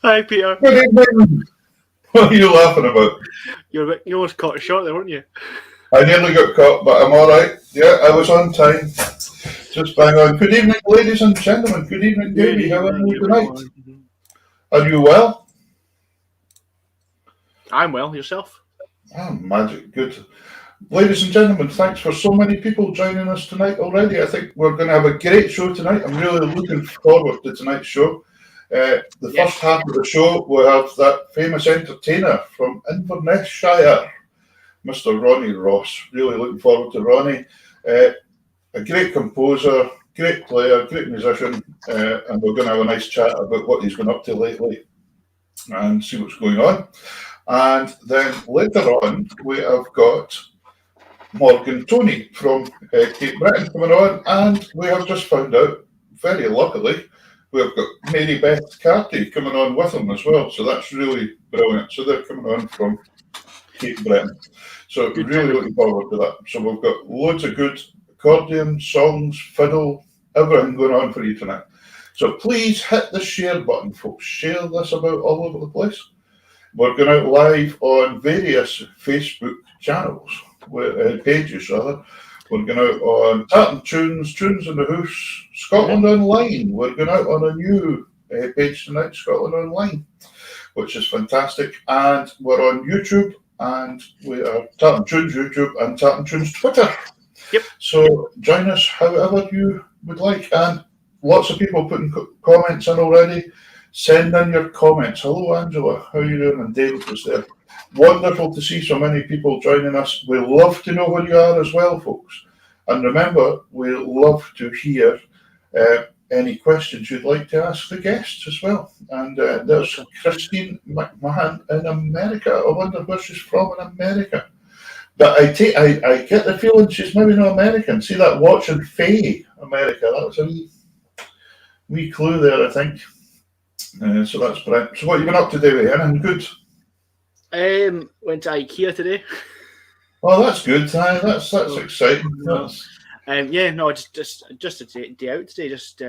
Hi, Peter. Good evening. What are you laughing about? You almost caught a shot there, weren't you? I nearly got caught, but I'm all right. Yeah, I was on time. Just bang on. Good evening, ladies and gentlemen. Good evening, Davie. How are you tonight? Are you well? I'm well. Yourself? Oh, magic. Good. Ladies and gentlemen, thanks for so many people joining us tonight already. I think we're going to have a great show tonight. I'm really looking forward to tonight's show. The first half of the show, we'll have that famous entertainer from Inverness-shire, Mr. Ronnie Ross. Really looking forward to Ronnie. A great composer, great player, great musician, and we're going to have a nice chat about what he's been up to lately and see what's going on. And then later on, we have got Morgan Toney from Cape Breton coming on, and we have just found out, very luckily, we've got Mary Beth Carty coming on with them as well, so that's really brilliant. So they're coming on from Cape Breton. So good really time. Looking forward to that. So we've got loads of good accordion, songs, fiddle, everything going on for you tonight. So please hit the share button, folks. Share this about all over the place. We're going out live on various Facebook channels, pages rather. We're going out on Tartan Tunes, Tunes in the House, Scotland Online. We're going out on a new page tonight, Scotland Online, which is fantastic. And we're on YouTube, and we are Tartan Tunes YouTube and Tartan Tunes Twitter. Yep. So join us however you would like. And lots of people putting comments in already. Send in your comments. Hello, Angela. How are you doing? And David was there. Wonderful to see so many people joining us. We love to know where you are as well, folks. And remember, we love to hear any questions you'd like to ask the guests as well. And there's Christine McMahon in America. I wonder where she's from in America. But I get the feeling she's maybe not American. See that watching Faye, America. That was a wee clue there, I think. So that's brilliant. So what have you been up to, Davie? Anything good? Went to IKEA today. Oh, that's good. That's exciting. Yeah, no, just a day out today, just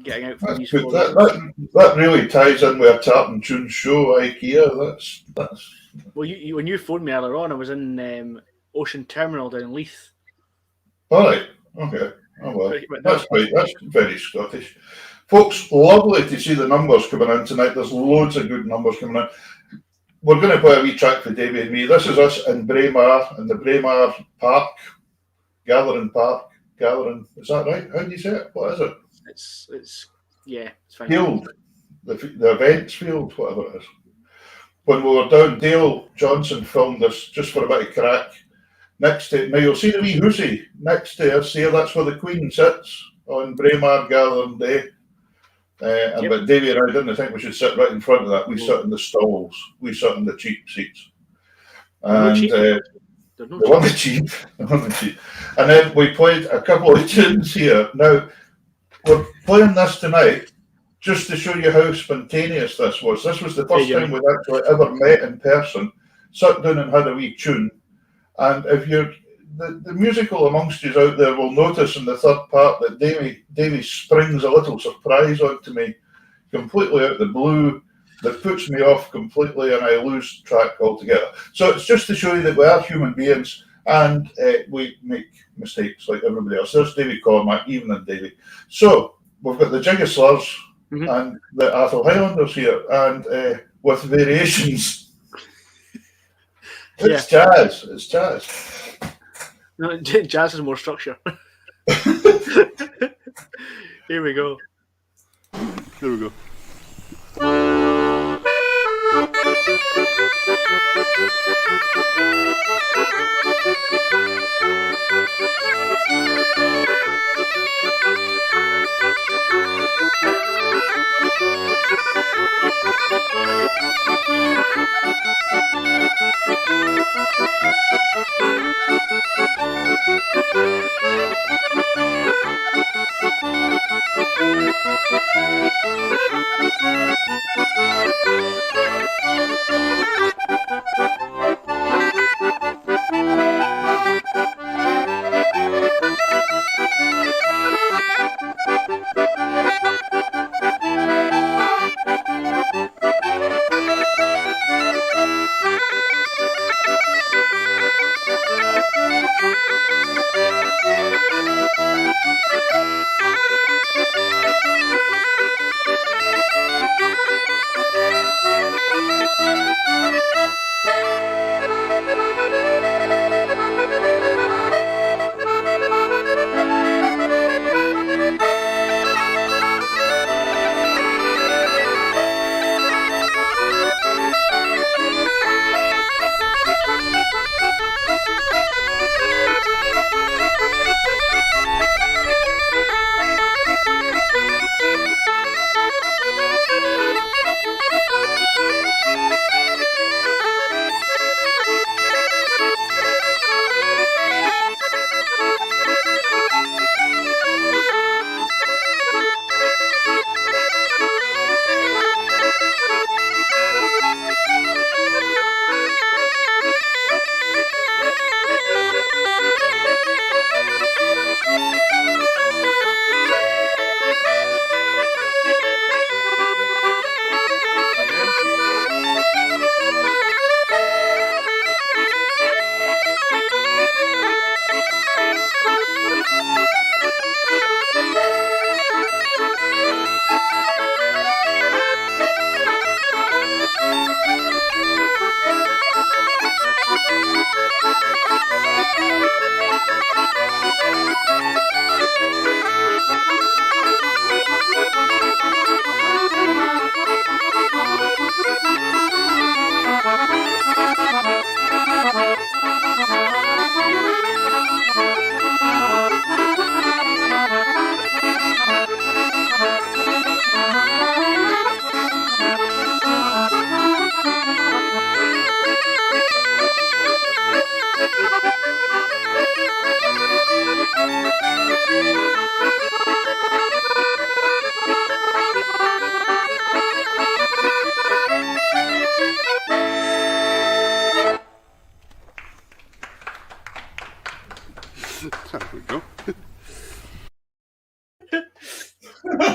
getting out for these Good. 4 That really ties in with a Tart and Tune show, IKEA. That's. Well, you when you phoned me earlier on, I was in Ocean Terminal down in Leith. All right. Okay. Oh well. But That's great. That's very Scottish. Folks, lovely to see the numbers coming in tonight. There's loads of good numbers coming in. We're going to play a wee track for Davie and me. This is us in Braemar, in the Braemar Park, Gathering Park. Gathering, is that right? How do you say it? What is it? It's yeah, it's fine. Field. The events field, whatever it is. When we were down, Dale Johnson filmed this just for a bit of crack. Next to, now you'll see the wee hoosey next to us here, that's where the Queen sits on Braemar Gathering Day. But Davie and I didn't think we should sit right in front of that. We sit in the stalls. We sit in the cheap seats. And they weren't cheap. And then we played a couple of tunes here. Now, we're playing this tonight just to show you how spontaneous this was. This was the first time we'd actually ever met in person, sat down and had a wee tune. And if you're the musical amongst you out there will notice in the third part that Davie springs a little surprise onto me completely out of the blue that puts me off completely and I lose track altogether. So it's just to show you that we are human beings and we make mistakes like everybody else. There's Davie Cormack, even in Davie. So we've got the Jig of Slurs and the Atholl Highlanders here and with variations. It's jazz. It's jazz. No, jazz is more structure. Here we go. Here we go.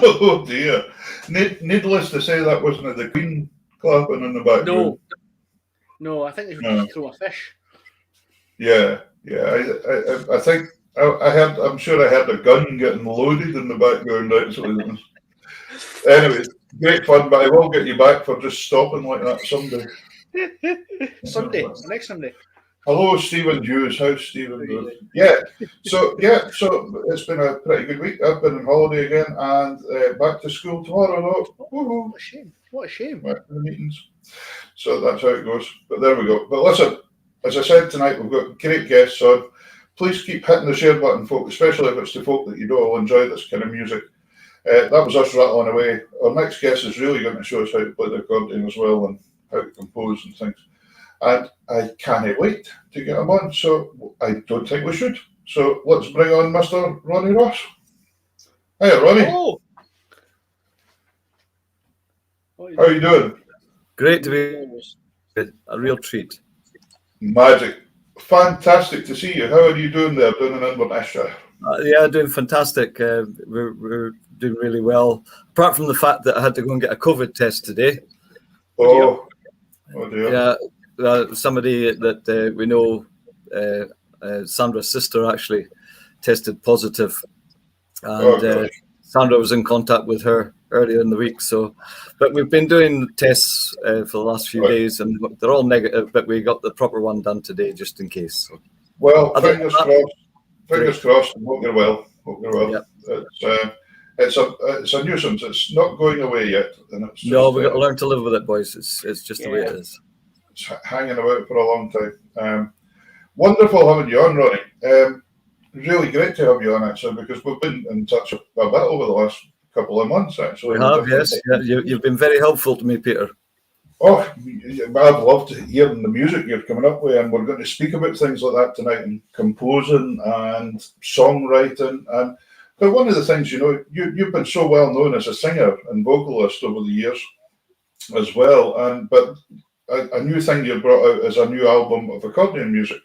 Oh dear. Needless to say, that wasn't the Queen clapping in the background. No, I think they were just throwing a fish. Yeah. I think I heard. I'm sure I heard a gun getting loaded in the background. Actually. Anyway, great fun, but I will get you back for just stopping like that someday. Next Sunday. Hello, Stephen Hughes. How's Stephen doing? Yeah. So it's been a pretty good week. I've been on holiday again and back to school tomorrow. Though. What a shame. Back to the meetings. So that's how it goes. But there we go. But listen, as I said tonight, we've got great guests on. Please keep hitting the share button, folk, especially if it's the folk that you know will enjoy this kind of music. That was us rattling away. Our next guest is really going to show us how to play the accordion as well and how to compose and things. And I can't wait to get him on, so I don't think we should. So let's bring on Mr. Ronnie Ross. Hey, Ronnie. Oh. How are you doing? Great to be a real treat. Magic. Fantastic to see you. How are you doing there down in Inverness? Yeah, doing fantastic. We're doing really well. Apart from the fact that I had to go and get a COVID test today. Oh dear. Yeah. Somebody that we know, Sandra's sister, actually tested positive, and Sandra was in contact with her earlier in the week. So, but we've been doing tests for the last few days, and they're all negative. But we got the proper one done today, just in case. So. Well, fingers crossed. Fingers crossed. Hope you're well. Yep. It's a nuisance. It's not going away yet. And it's just, no, we've got to learn to live with it, boys. It's just the way it is. It's hanging about for a long time. Wonderful having you on, Ronnie. Really great to have you on, actually, because we've been in touch a bit over the last couple of months, actually. We have, yes. Yeah, you've been very helpful to me, Peter. Oh, I've loved hearing the music you're coming up with, and we're going to speak about things like that tonight, and composing and songwriting. And but one of the things, you've been so well known as a singer and vocalist over the years as well, but a new thing you brought out is a new album of accordion music,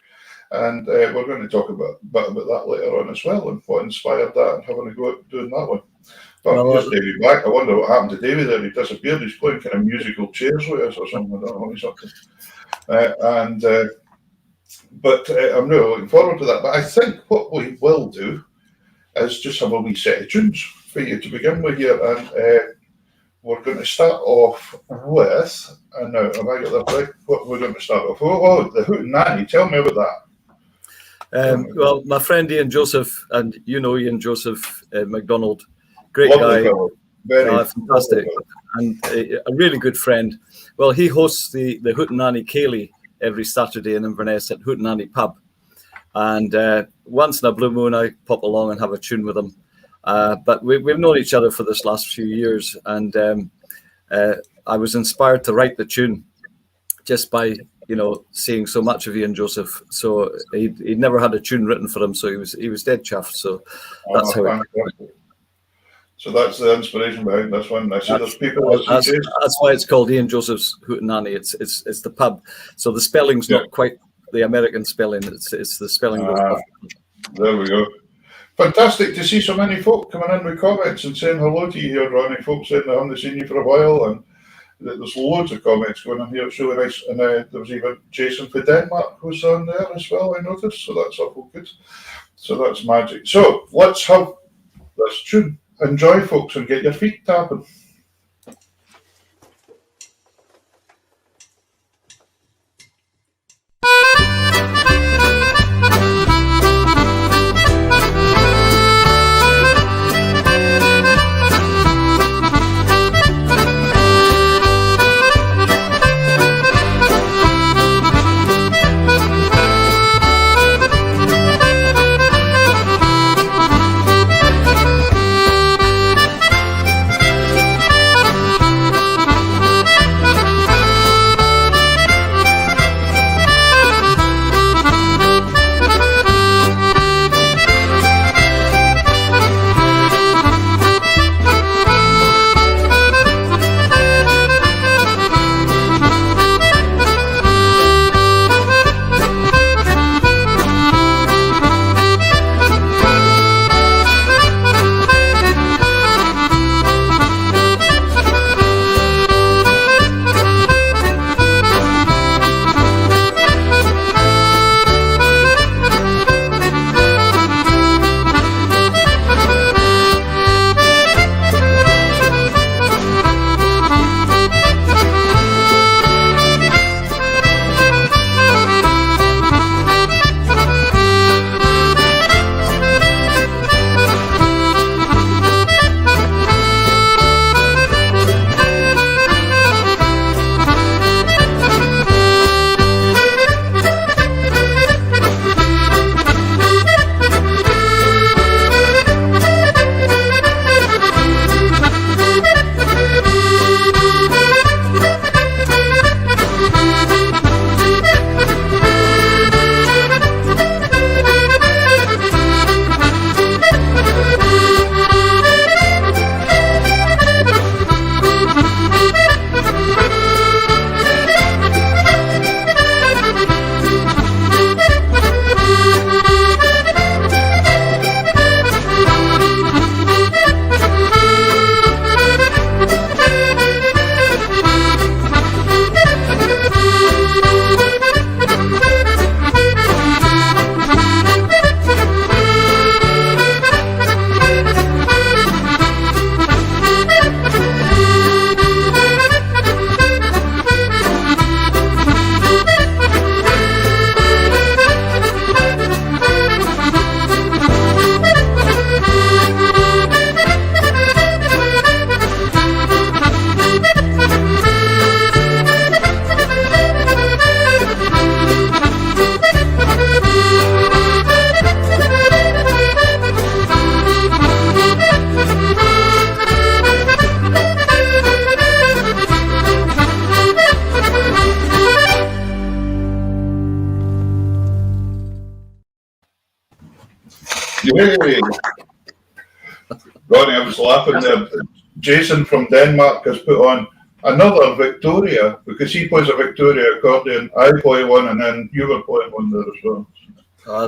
and we're going to talk a bit about that later on as well, and what inspired that and having a go at doing that one. But here's Davie back. I wonder what happened to Davie there. He disappeared. He's playing kind of musical chairs with us or something. I don't know. He's up to. But I'm really looking forward to that. But I think what we will do is just have a wee set of tunes for you to begin with here, and we're going to start off with. And now, have I got that right? What we're going to start off? Oh, the Hootenanny. Tell me about that. Well, my friend Ian Joseph, and you know Ian Joseph McDonald. Great Lovely guy, very fantastic, and a really good friend. Well, he hosts the Hootenanny Ceilidh every Saturday in Inverness at Hootenanny Pub, and once in a blue moon I pop along and have a tune with him. But we've known each other for this last few years, and I was inspired to write the tune just by seeing so much of Ian Joseph. So he'd never had a tune written for him, so he was dead chuffed. So that's how. So that's the inspiration behind this one. I see there's people. That's why it's called Ian Joseph's Hootenanny. It's the pub. So the spelling's not quite the American spelling. It's the spelling. There we go. Fantastic to see so many folk coming in with comments and saying hello to you here, Ronnie. Folks saying they haven't seen you for a while, and there's loads of comments going on here. It's really nice. And there was even Jason for Denmark who's on there as well, I noticed. So that's all good. So that's magic. So let's have this tune. Enjoy, folks, and get your feet tapping. Yay. Ronnie, I was laughing there. Jason from Denmark has put on another Victoria, because he plays a Victoria accordion, I play one, and then you were playing one there as well.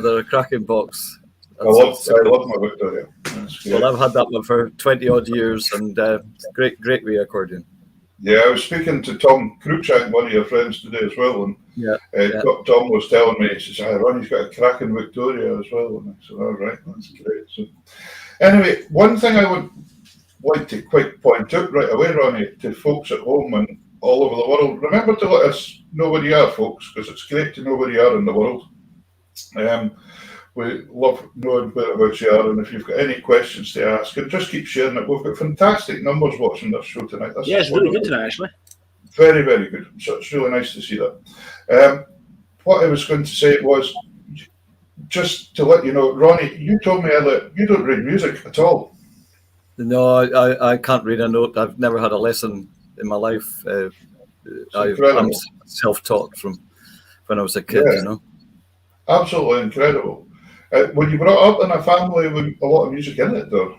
They're a cracking box. I love my Victoria. Well, I've had that one for 20 odd years, and great wee accordion. Yeah, I was speaking to Tom Cruikshank, one of your friends, today as well, and Tom was telling me, he says, Ronnie's got a cracking Victoria as well, and I said, all right, that's great. So, anyway, one thing I would like to quick point out right away, Ronnie, to folks at home and all over the world, remember to let us know where you are, folks, because it's great to know where you are in the world. We love knowing whereabouts you are, and if you've got any questions to ask, and just keep sharing it. We've got fantastic numbers watching this show tonight. It's really good tonight, actually. Very, very good. So it's really nice to see that. What I was going to say was, just to let you know, Ronnie, you told me that you don't read music at all. No, I can't read a note. I've never had a lesson in my life. I'm self-taught from when I was a kid, you know. Absolutely incredible. Were you brought up in a family with a lot of music in it, though?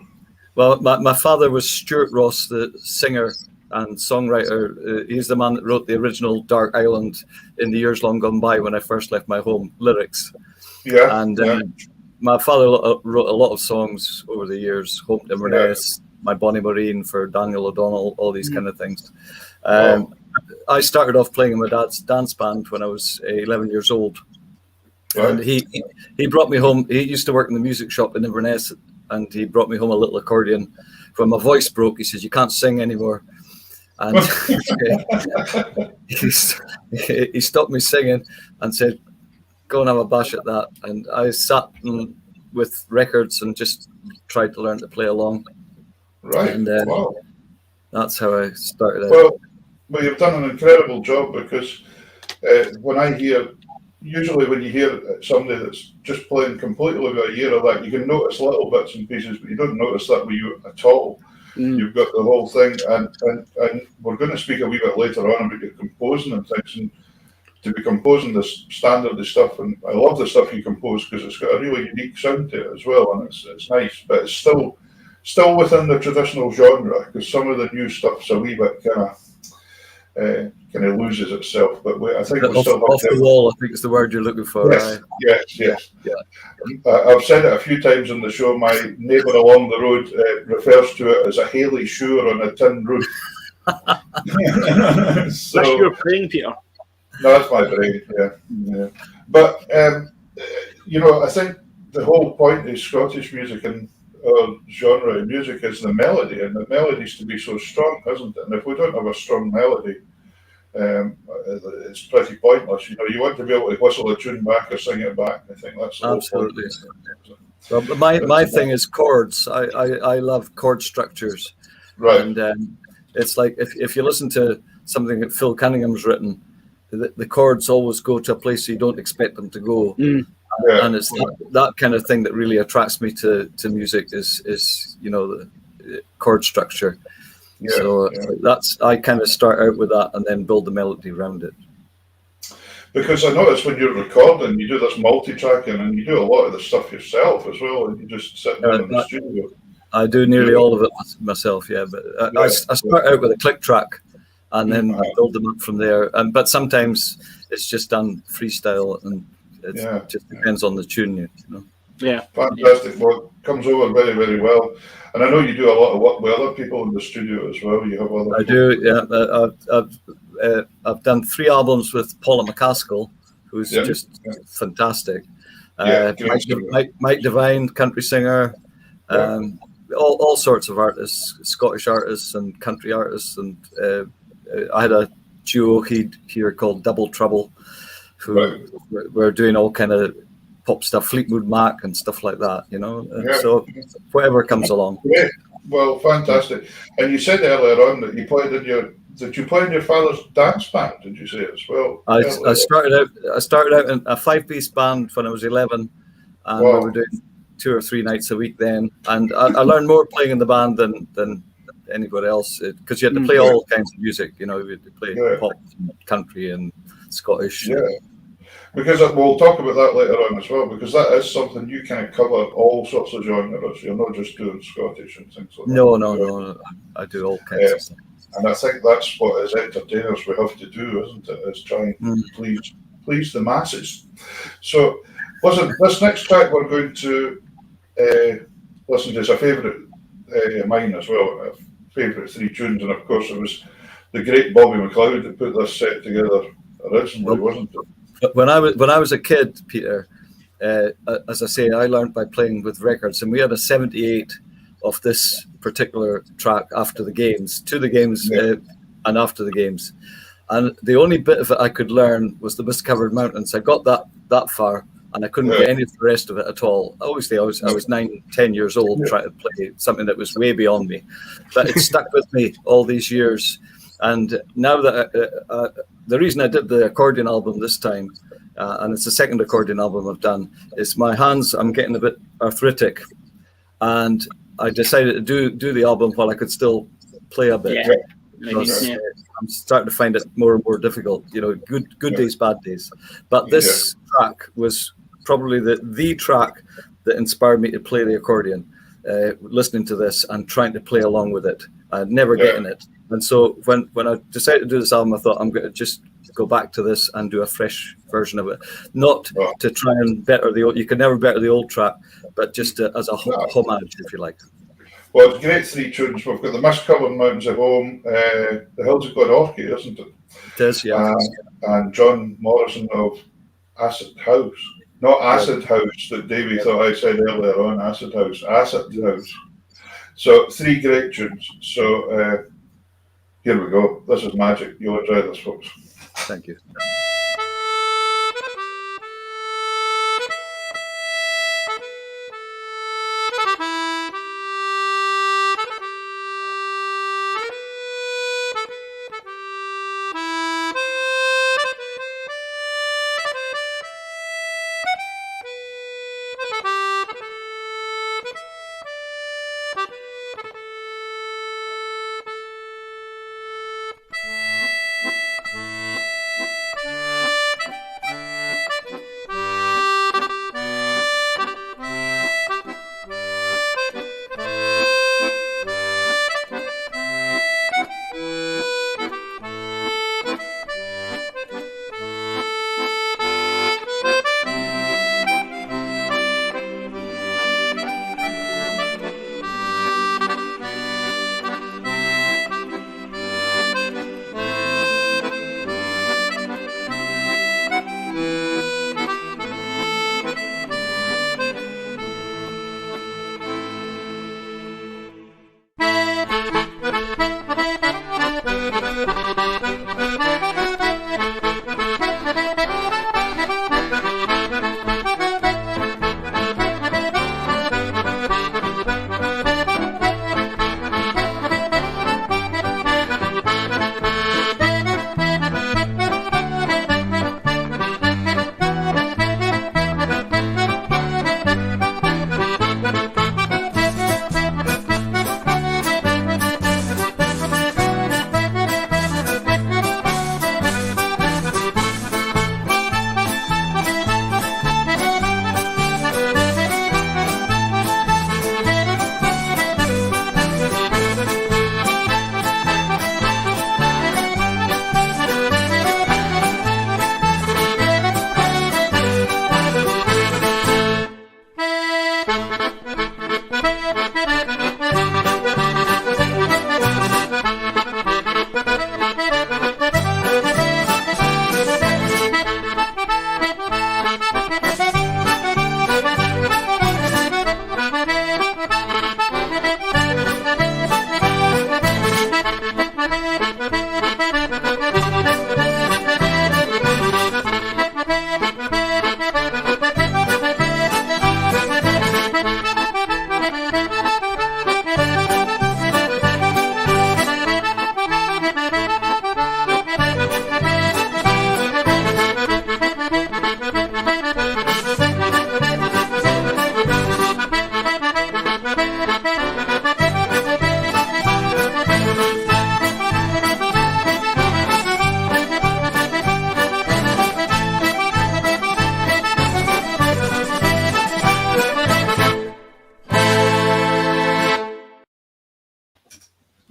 Well, my father was Stuart Ross, the singer and songwriter. He's the man that wrote the original Dark Island in the years long gone by when I first left my home, lyrics. Yeah. And my father wrote a lot of songs over the years, Home to Inverness, My Bonnie Marine for Daniel O'Donnell, all these kind of things. I started off playing in my dad's dance band when I was 11 years old. Right. And he brought me home. He used to work in the music shop in Inverness, and he brought me home a little accordion. When my voice broke, he says, "You can't sing anymore." And he stopped me singing and said, "Go and have a bash at that." And I sat with records and just tried to learn to play along. Right. And that's how I started out. Well, you've done an incredible job, because usually when you hear somebody that's just playing completely with a year of that, you can notice little bits and pieces, but you don't notice that with you at all. You've got the whole thing, and we're going to speak a wee bit later on about your composing and things, and to be composing this standard stuff, and I love the stuff you compose because it's got a really unique sound to it as well, and it's nice, but it's still within the traditional genre, because some of the new stuff's a wee bit kind of loses itself, but I think we'll still have off the wall. I think is the word you're looking for. Yes. I've said it a few times on the show. My neighbour along the road refers to it as a Haley Shure on a tin roof. That's your brain, Peter. No, that's my brain. Yeah. But I think the whole point of Scottish music and genre of music is the melody, and the melody's to be so strong, isn't it? And if we don't have a strong melody, it's pretty pointless. You want to be able to whistle a tune back or sing it back. I think that's absolutely. Well, my thing is chords. I love chord structures, right? And it's like if you listen to something that Phil Cunningham's written, the chords always go to a place you don't expect them to go. And it's that kind of thing that really attracts me to music is the chord structure. I kind of start out with that and then build the melody around it. Because I notice when you're recording, you do this multi-tracking, and you do a lot of the stuff yourself as well, and you just sit down in the studio. I do nearly all of it myself, but I start out with a click track, and then I build them up from there. But sometimes it's just done freestyle, and it just depends on the tune, you know. Yeah, fantastic. Well, it comes over very, very well. And I know you do a lot of work with other people in the studio as well. You have other. I do. Yeah, I've done 3 albums with Paula McCaskill, who's just fantastic. Mike Devine, country singer. All sorts of artists, Scottish artists and country artists, and I had a duo here called Double Trouble, who were doing all kind of pop stuff, Fleetwood Mac and stuff like that, you know. So whatever comes along. Great. Well, fantastic. And you said earlier on that you played in your father's dance band, did you say as well? I started out in a 5-piece band when I was 11, and we were doing 2 or 3 nights a week then. And I learned more playing in the band than anybody else, because you had to play all kinds of music, you know. You had to play pop, and country, and Scottish. Yeah. Because we'll talk about that later on as well, because that is something you kind of cover all sorts of genres. You're not just doing Scottish and things like that. No. I do all kinds of stuff. And I think that's what as entertainers we have to do, isn't it? Is try and please the masses. So, listen, this next track we're going to listen to is a favourite of mine as well. Favourite 3 tunes, and of course it was the great Bobby McLeod that put this set together originally, wasn't it? When I was a kid, Peter, as I say, I learned by playing with records, and we had a 78 of this particular track after the games, to the games, and after the games. And the only bit of it I could learn was the Mist-Covered Mountains. I got that far, and I couldn't get any of the rest of it at all. Obviously, I was 9, 10 years old trying to play something that was way beyond me, but it stuck with me all these years. And now that the reason I did the accordion album this time, and it's the second accordion album I've done, is my hands, I'm getting a bit arthritic, and I decided to do the album while I could still play a bit. Yeah. I'm starting to find it more and more difficult. Good days, bad days. But this track was probably the track that inspired me to play the accordion. Listening to this and trying to play along with it, never getting it. And so when I decided to do this album, I thought I'm going to just go back to this and do a fresh version of it, not to try and better the old. You can never better the old track, but just as a homage, if you like. Well, it's great 3 tunes. We've got the Mist-Covered Mountains at home, the Hills of Glenorchy, isn't it? It is, yeah. And John Morrison of Acid House. Not Acid House that Davie thought I said earlier on, Acid House. So 3 great tunes. So here we go. This is magic. You'll enjoy this, folks. Thank you.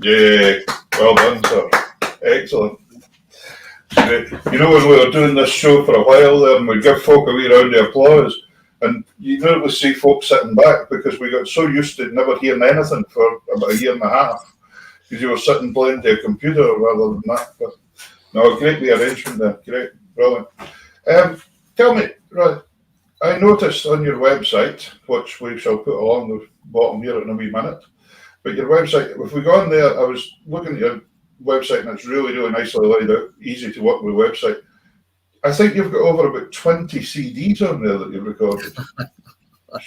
Yeah, well done, sir. Excellent. You know, when we were doing this show for a while there, and we give folk a wee round of applause, and you nearly see folk sitting back because we got so used to never hearing anything for about a year and a half because you were sitting playing to a computer rather than that. But no, great rearrangement there. Great, brilliant. Tell me, right, I noticed on your website, which we shall put along the bottom here in a wee minute, but your website, if we go on there, I was looking at your website and it's really, really nicely laid out, easy to work with website. I think you've got over about 20 CDs on there that you've recorded.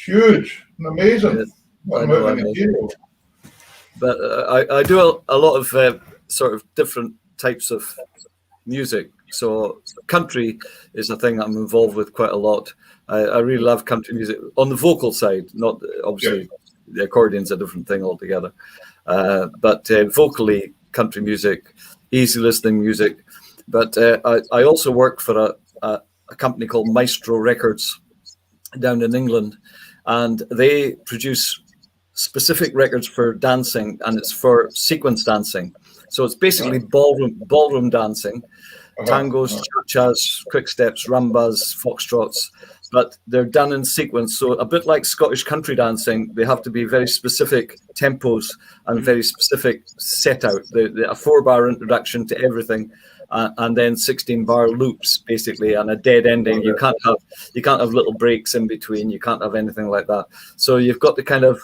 Huge and amazing. Yes, what amount of material. But I do a lot of sort of different types of music. So country is a thing I'm involved with quite a lot. I really love country music on the vocal side, not obviously the accordion's a different thing altogether. But vocally, country music, easy listening music. But I also work for a company called Maestro Records down in England, and they produce specific records for dancing, and it's for sequence dancing. So it's basically ballroom dancing, tangos, cha-chas, quick steps, rumbas, foxtrots, but they're done in sequence. So a bit like Scottish country dancing, they have to be very specific tempos and very specific set out. A 4-bar introduction to everything, and then 16-bar loops basically, and a dead ending. You can't have little breaks in between. You can't have anything like that. So you've got to kind of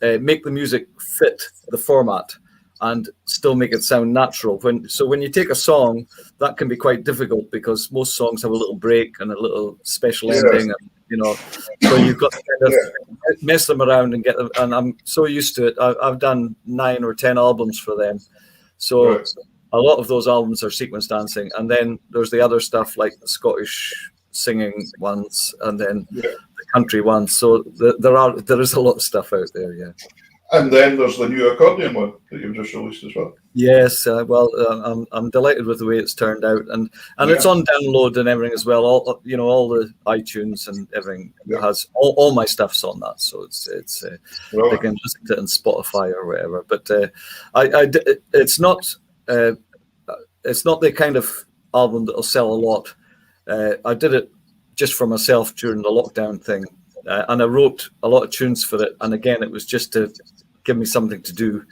make the music fit the format and still make it sound natural. When you take a song, that can be quite difficult because most songs have a little break and a little special ending, and, so you've got to kind of mess them around and get them. And I'm so used to it. I've done 9 or 10 albums for them, so a lot of those albums are sequence dancing. And then there's the other stuff like the Scottish singing ones, and then the country ones. So there is a lot of stuff out there. Yeah. And then there's the new accordion one that you've just released as well. Yes, I'm delighted with the way it's turned out, and it's on download and everything as well. All the iTunes and everything has all my stuff's on that, so it's they can listen to it on Spotify or whatever. But it's not the kind of album that'll sell a lot. I did it just for myself during the lockdown thing. And I wrote a lot of tunes for it. And again, it was just to give me something to do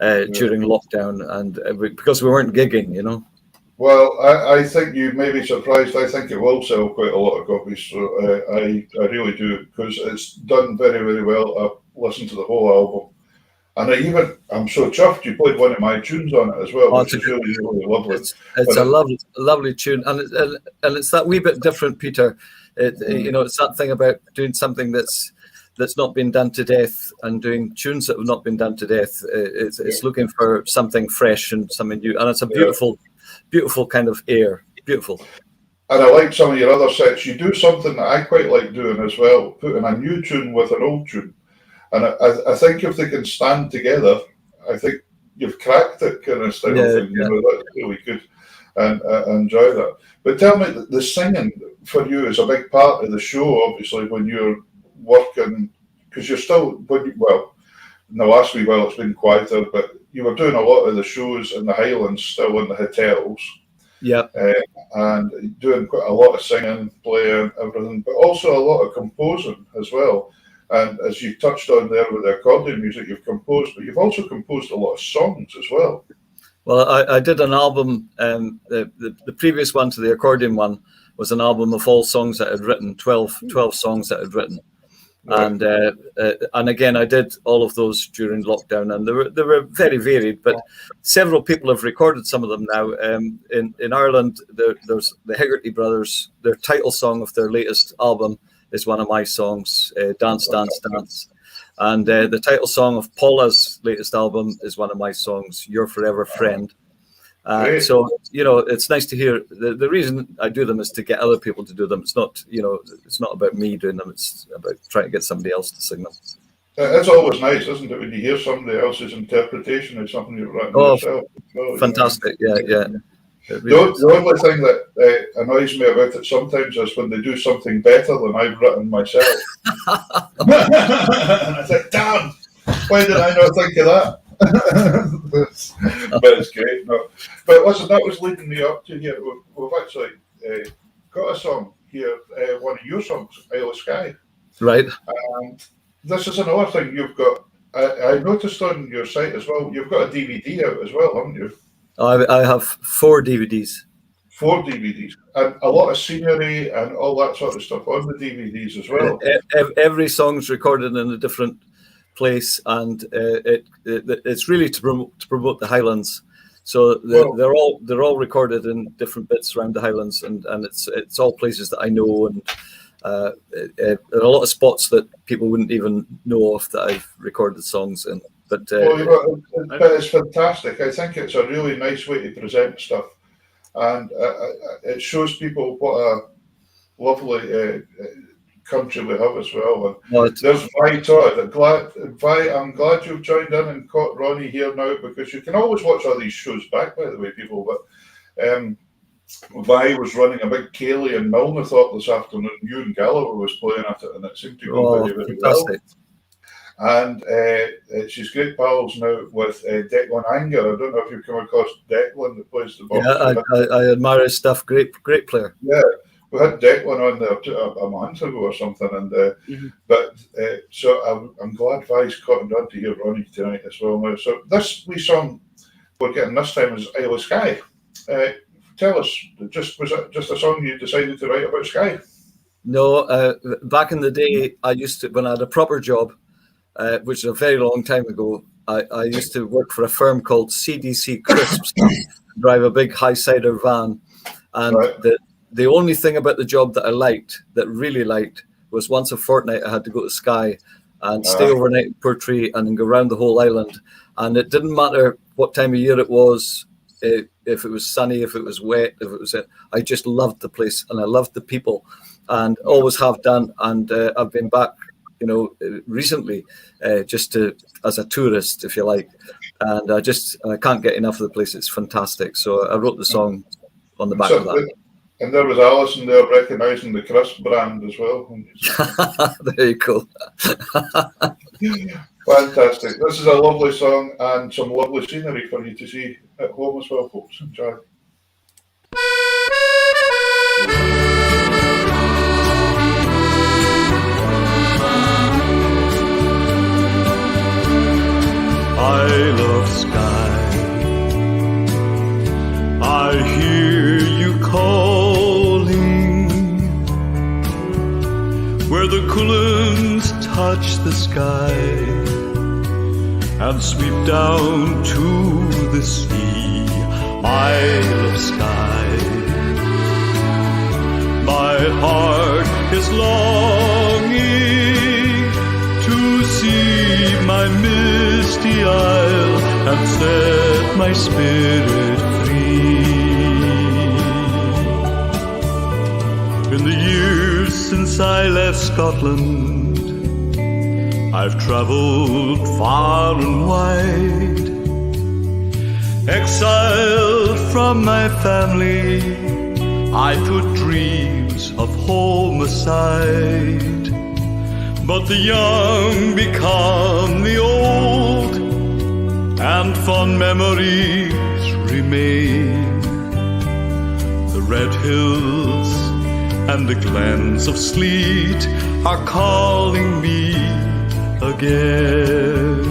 during lockdown, and because we weren't gigging, Well, I think you may be surprised. I think it will sell quite a lot of copies. So I really do, because it's done very, very well. I've listened to the whole album. And I'm so chuffed you played one of my tunes on it as well, which is really, really lovely. It's a lovely tune. And it's that wee bit different, Peter. It's that thing about doing something that's not been done to death and doing tunes that have not been done to death. It's looking for something fresh and something new, and it's a beautiful, beautiful kind of air. Beautiful. And I like some of your other sets. You do something that I quite like doing as well, putting a new tune with an old tune. And I think if they can stand together, I think you've cracked it kind of style thing. That's really good, and I enjoy that. But tell me, the singing for you is a big part of the show, obviously, when you're working, because you're still, in the last wee while it's been quieter, but you were doing a lot of the shows in the Highlands, still in the hotels. Yeah. And doing quite a lot of singing, playing, everything, but also a lot of composing as well. And as you touched on there with the accordion music you've composed, but you've also composed a lot of songs as well. Well, I did an album, the previous one to the accordion one was an album of all songs that I'd written, 12 songs that I'd written. Right. And again, I did all of those during lockdown, and they were very varied, but several people have recorded some of them now. In Ireland, there's the Hegarty brothers. Their title song of their latest album is one of my songs, Dance, Dance, Dance. And the title song of Paula's latest album is one of my songs, Your Forever Friend. So, it's nice to hear. The reason I do them is to get other people to do them. It's not, it's not about me doing them. It's about trying to get somebody else to sing them. It's always nice, isn't it, when you hear somebody else's interpretation of something you've written yourself. Fantastic, yeah. The only thing that annoys me about it sometimes is when they do something better than I've written myself. And I think, damn, why did I not think of that? But it's great. No. But listen, that was leading me up to here. We've actually got a song here, one of your songs, Isle of Skye. Right. And this is another thing you've got. I noticed on your site as well, you've got a DVD out as well, haven't you? I have 4 DVDs. 4 DVDs. And a lot of scenery and all that sort of stuff on the DVDs as well. Every song's recorded in a different place, and it's really to promote the Highlands. So they're all recorded in different bits around the Highlands, and it's all places that I know, and there are a lot of spots that people wouldn't even know of that I've recorded songs in. But it's fantastic. I think it's a really nice way to present stuff, and it shows people what a lovely country we have as well. And there's Vi Vi, I'm glad you've joined in and caught Ronnie here now, because you can always watch all these shows back, by the way, people. But Vi was running a big Cayley in Milnathort this afternoon. Ewan Gallagher was playing at it, and it seemed to go very, very fantastic. well. And she's great pals now with Declan Anger. I don't know if you've come across Declan that plays the box. Yeah, I admire his stuff. Great player. Yeah, we had Declan on there a month ago or something, and but so I'm glad Vi's cottoned on to hear Ronnie tonight as well now. So this wee song we're getting this time is Isle of Skye. Tell us, was it just a song you decided to write about Skye? No, back in the day, I used to, when I had a proper job, which is a very long time ago, I used to work for a firm called CDC Crisps, drive a big high cider van, and the only thing about the job that I really liked, was once a fortnight I had to go to Skye and stay overnight in Portree and then go around the whole island, and it didn't matter what time of year it was. If it was sunny, if it was wet, if it was, I just loved the place, and I loved the people, and always have done. And I've been back, recently, just as a tourist, if you like, and I can't get enough of the place. It's fantastic. So I wrote the song on the back of that. And there was Alison there recognising the crisp brand as well. There you go. Fantastic. This is a lovely song and some lovely scenery for you to see at home as well, folks. Enjoy. Isle of Skye, I hear you calling, where the Cuillins touch the sky and sweep down to the sea. Isle of Skye, my heart is longing to see my misty isle and set my spirit free. In the years since I left Scotland, I've travelled far and wide, exiled from my family. I put dreams of home aside, but the young become the old, and fond memories remain. The red hills and the glens of sleet are calling me again.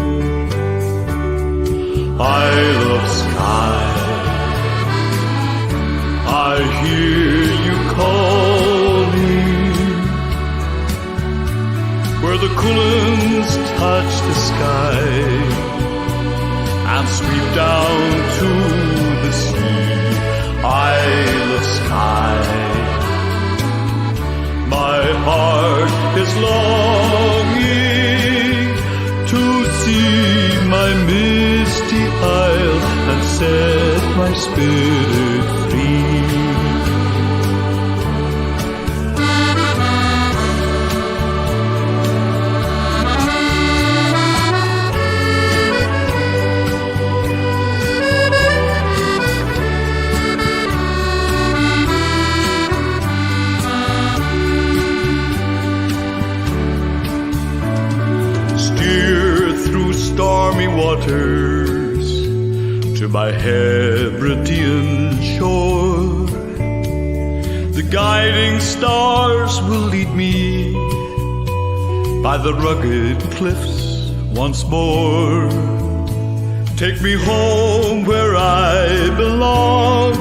Isle of Skye, I hear you calling, where the Cuillins touch the sky and sweep down to the sea. Isle of Skye, my heart is longing to see my misty isle and set my spirit free. Stormy waters my Hebridean shore. The guiding stars will lead me by the rugged cliffs once more. Take me home where I belong,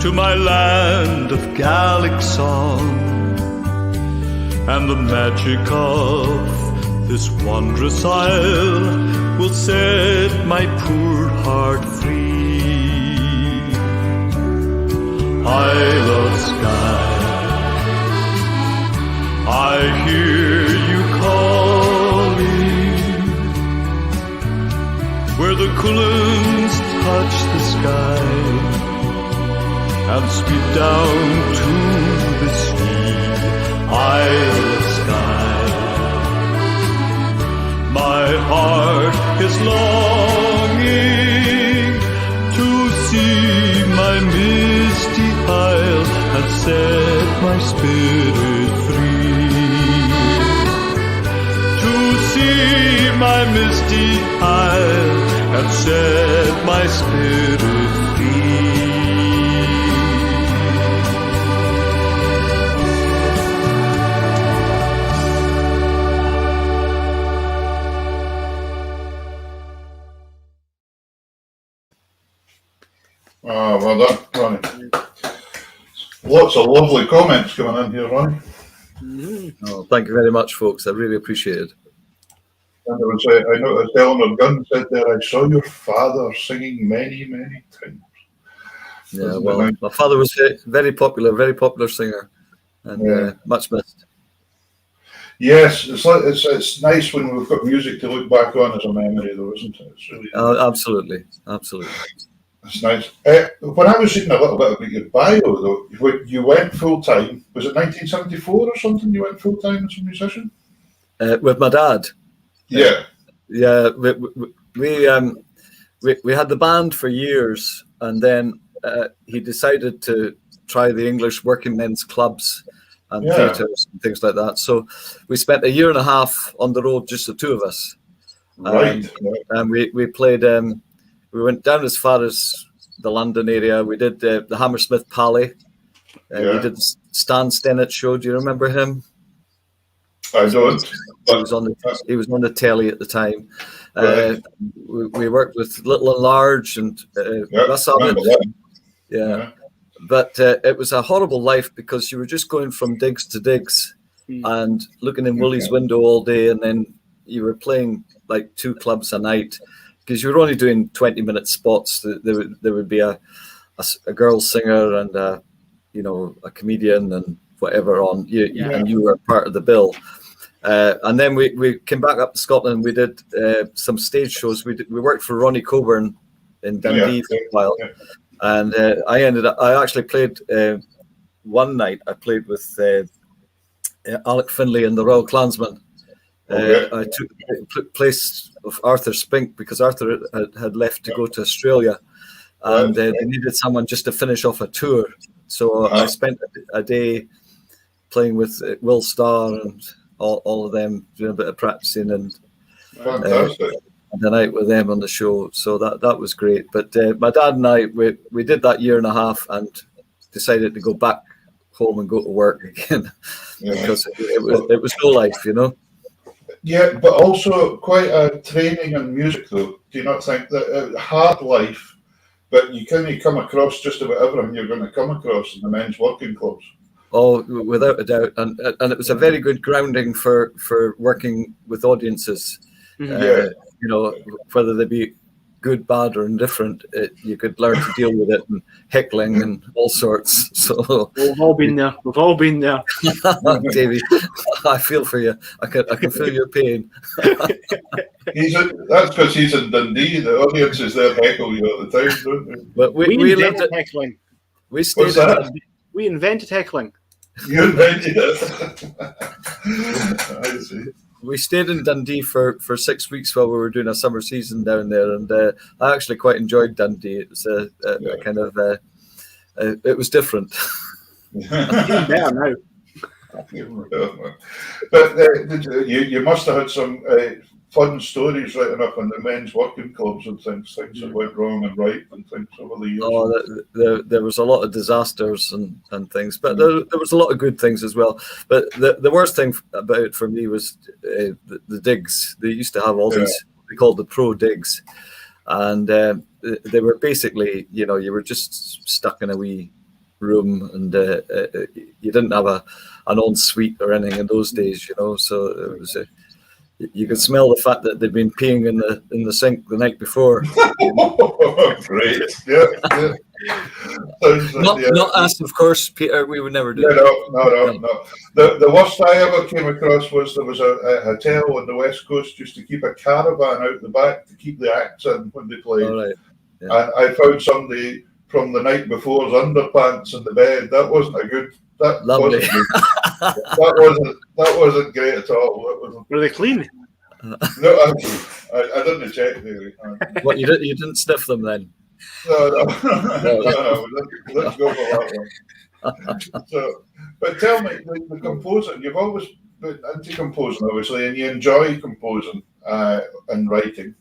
to my land of Gallic song, and the magic of this wondrous isle will set my poor heart free. Isle of Skye, I hear you calling, where the Cuillins touch the sky and speed down to the sea. Isle of Skye, my heart is longing to see my misty isle and set my spirit free. To see my misty isle and set my spirit free. Oh, well done, Ronnie. Lots of lovely comments coming in here, Ronnie. Oh, thank you very much, folks. I really appreciate it. And I would say, I noticed Eleanor Gunn said there, I saw your father singing many, many times. Yeah, Isn't well, it nice? my father was a very popular singer, and much missed. Yes, it's nice when we've got music to look back on as a memory, though, isn't it? It's really Absolutely. it's nice. When I was reading a little bit about your bio, though, you went full time. Was it 1974 or something? You went full time as a musician? With my dad. Yeah. Yeah, we had the band for years, and then he decided to try the English working men's clubs and theatres and things like that. So we spent a year and a half on the road, just the two of us. Right. And we played. We went down as far as the London area. We did the Hammersmith Palais. We did the Stan Stennett show. Do you remember him? I don't. He was on the telly at the time. Right. We worked with Little and Large and Russ Abbott. Yeah. But it was a horrible life because you were just going from digs to digs and looking in Willie's window all day, and then you were playing like 2 clubs a night because you were only doing 20-minute spots. There would be a girl singer and a comedian and whatever on and you were part of the bill. And then we came back up to Scotland. We did some stage shows. We worked for Ronnie Coburn in Dundee for a while. And I actually played one night. I played with Alec Finlay and the Royal Clansmen. I took the place of Arthur Spink because Arthur had left to go to Australia, and they needed someone just to finish off a tour. So I spent a day playing with Will Starr and all of them, doing a bit of practicing and the night with them on the show. So that was great. But my dad and I, we did that year and a half and decided to go back home and go to work again because it was no life, Yeah, but also quite a training in music, though. Do you not think that hard life, but you kind of come across just about everything you're going to come across in the men's working clubs? Oh, without a doubt, and it was a very good grounding for working with audiences. Whether they be good, bad, or indifferent, you could learn to deal with it and heckling and all sorts. So we've all been there. Davie, I feel for you. I can feel your pain. That's because he's in Dundee. The audience is there heckle you all the time, don't they? But we invented heckling. We stayed. We invented heckling. You invented it. I see. We stayed in Dundee for 6 weeks while we were doing a summer season down there, and I actually quite enjoyed Dundee. It was a kind of it was different. Even better now. But you must have had some fun stories written up in the men's working clubs and things that went wrong and right and things over the years. Oh, there was a lot of disasters and things, but there was a lot of good things as well. But the worst thing about it for me was the digs. They used to have all these, they called the pro digs, and they were basically, you know, you were just stuck in a wee room, and you didn't have an ensuite or anything in those days, you know. So it was you could smell the fact that they'd been peeing in the sink the night before. Great, yeah. Not us, of course, Peter. We would never do that. No. The worst I ever came across was there was a hotel on the West Coast used to keep a caravan out the back to keep the acts in when they played. All right. Yeah. And I found somebody from the night before's underpants in the bed. That wasn't a good. That Lovely. wasn't good. that wasn't great at all. Were they clean? No, I didn't check really. What, you didn't sniff them then? No. Let's go for that one. So, but tell me, the composing. You've always been into composing, obviously, and you enjoy composing and writing.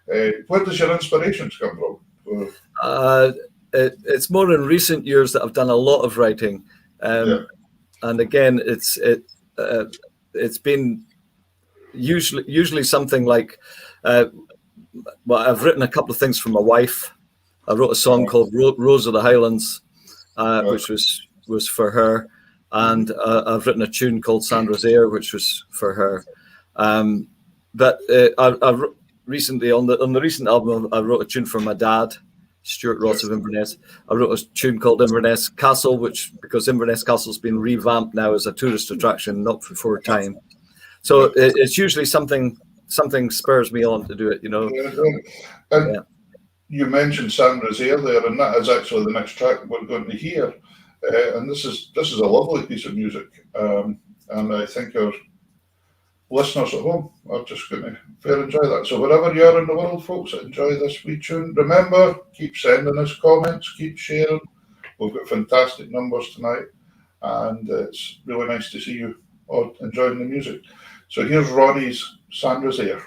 Where does your inspirations come from? It's more in recent years that I've done a lot of writing, and again, it's been usually something like, well, I've written a couple of things for my wife. I wrote a song called Rose of the Highlands, which was for her, and I've written a tune called Sandra's Air, which was for her. But I recently on the recent album, I wrote a tune for my dad, Stuart Ross of Inverness. I wrote a tune called Inverness Castle, because Inverness Castle's been revamped now as a tourist attraction, not before time. So it's usually something spurs me on to do it, you know. And you mentioned Sandra's Air there, and that is actually the next track we're going to hear. And this is a lovely piece of music, and I think our listeners at home are just going to fair enjoy that. So wherever you are in the world, folks, enjoy this wee tune. Remember, keep sending us comments, keep sharing. We've got fantastic numbers tonight, and it's really nice to see you all enjoying the music. So here's Ronnie's Sandra's Air.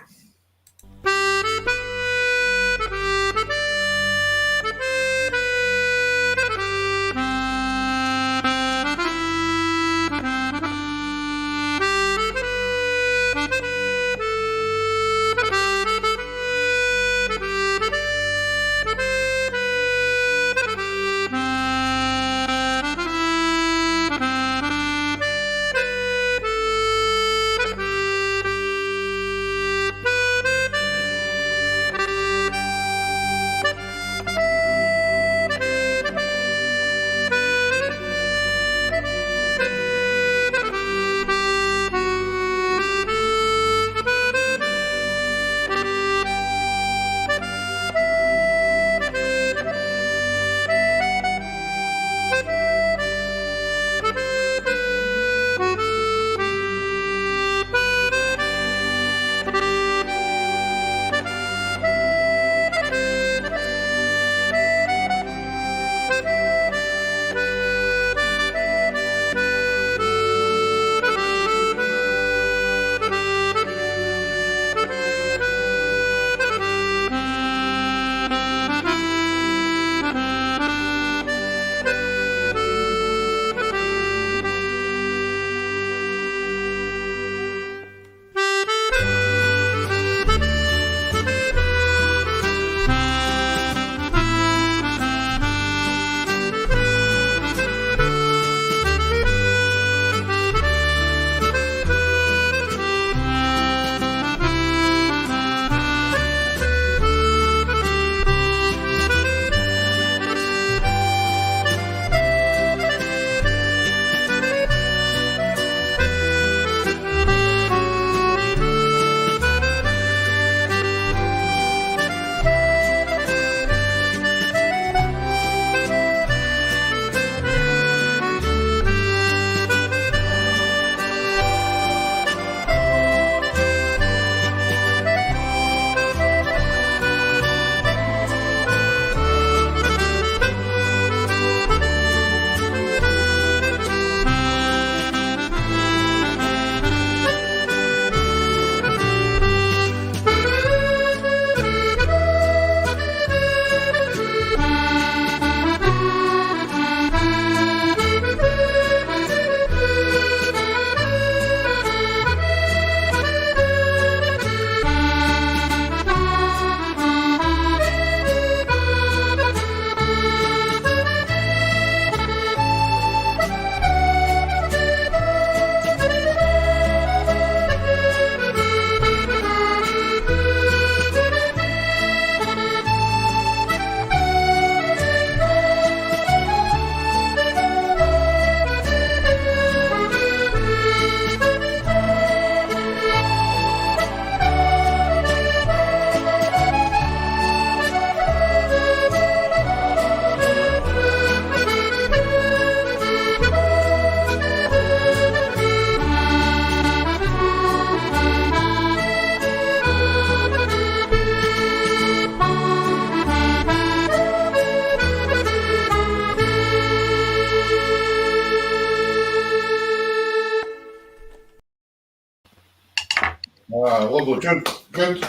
Lovely tune. Good.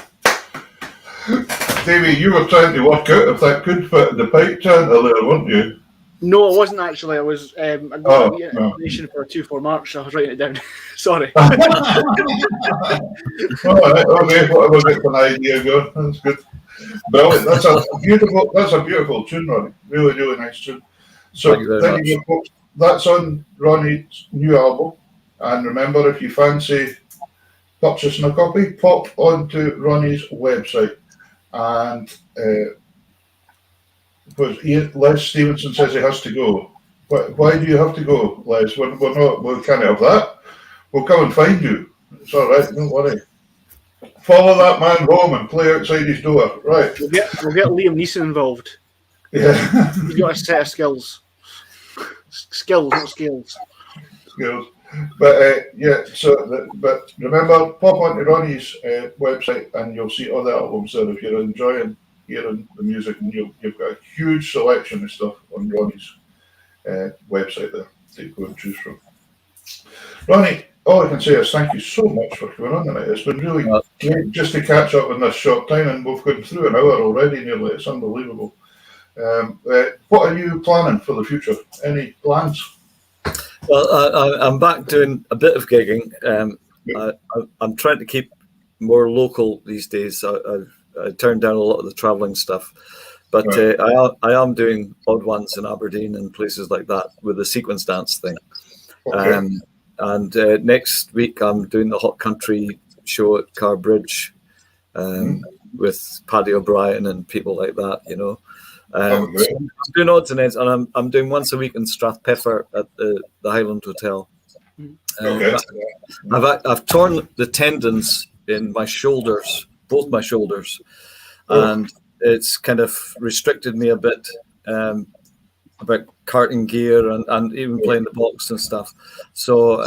Davie, you were trying to work out if that could fit in the pipe chant earlier, weren't you? No, it wasn't actually. I was. I got Oh, a no. information for a 2/4 march, so I was writing it down. Sorry. All right, okay, whatever, get an idea going. That's good. Brilliant. That's a beautiful tune, Ronnie. Really, really nice tune. So Thank you very thank much. you, folks. That's on Ronnie's new album. And remember, if you fancy purchasing a copy, pop onto Ronnie's website. And Les Stevenson says he has to go. Why do you have to go, Les? We can't have that. We'll come and find you. It's all right, don't worry. Follow that man home and play outside his door. Right. We'll get Liam Neeson involved. Yeah. He's got a set of skills. Skills, not skills. Skills. But but remember, pop onto Ronnie's website and you'll see other albums there if you're enjoying hearing the music, and you've got a huge selection of stuff on Ronnie's website there to go and choose from. Ronnie, all I can say is thank you so much for coming on tonight. It's been really great just to catch up in this short time, and we've gone through an hour already nearly. It's unbelievable. What are you planning for the future? Any plans? Well, I'm back doing a bit of gigging. I'm trying to keep more local these days. I turned down a lot of the travelling stuff, but right. I am doing odd ones in Aberdeen and places like that with the sequence dance thing. Okay. And next week I'm doing the Hot Country show at Carbridge with Paddy O'Brien and people like that, you know. So I'm doing odds and ends, and I'm doing once a week in Strathpeffer at the Highland Hotel. I've torn the tendons in my shoulders, both my shoulders, and it's kind of restricted me a bit about carting gear and even playing the box and stuff. So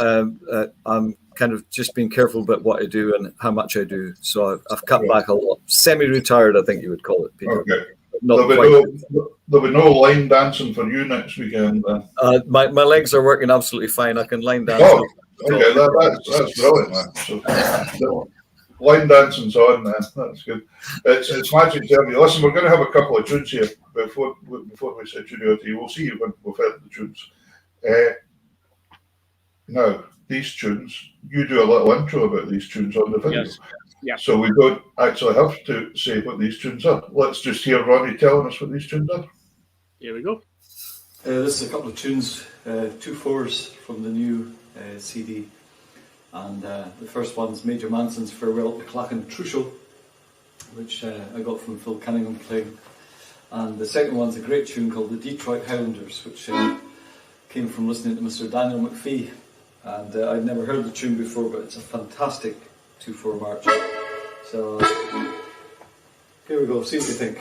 I'm kind of just being careful about what I do and how much I do. So I've cut back a lot. Semi-retired, I think you would call it, Peter. Okay. There'll be no line dancing for you next weekend then. My legs are working absolutely fine. I can line dance. Oh, okay, that's brilliant, man. So, line dancing's on then. That's good. It's magic to have you. Listen, we're going to have a couple of tunes here before we say studio to you. We'll see you when we've heard the tunes. Now, these tunes, you do a little intro about these tunes on the video. Yes. Yeah. So we don't actually have to say what these tunes are. Let's just hear Ronnie telling us what these tunes are. Here we go. This is a couple of tunes, 2/4s from the new CD. And the first one's Major Manson's Farewell to Clachan Trushel, which I got from Phil Cunningham playing. And the second one's a great tune called The Detroit Highlanders, which came from listening to Mr. Daniel McPhee. And I'd never heard the tune before, but it's a fantastic 2/4 march. So here we go, see what you think.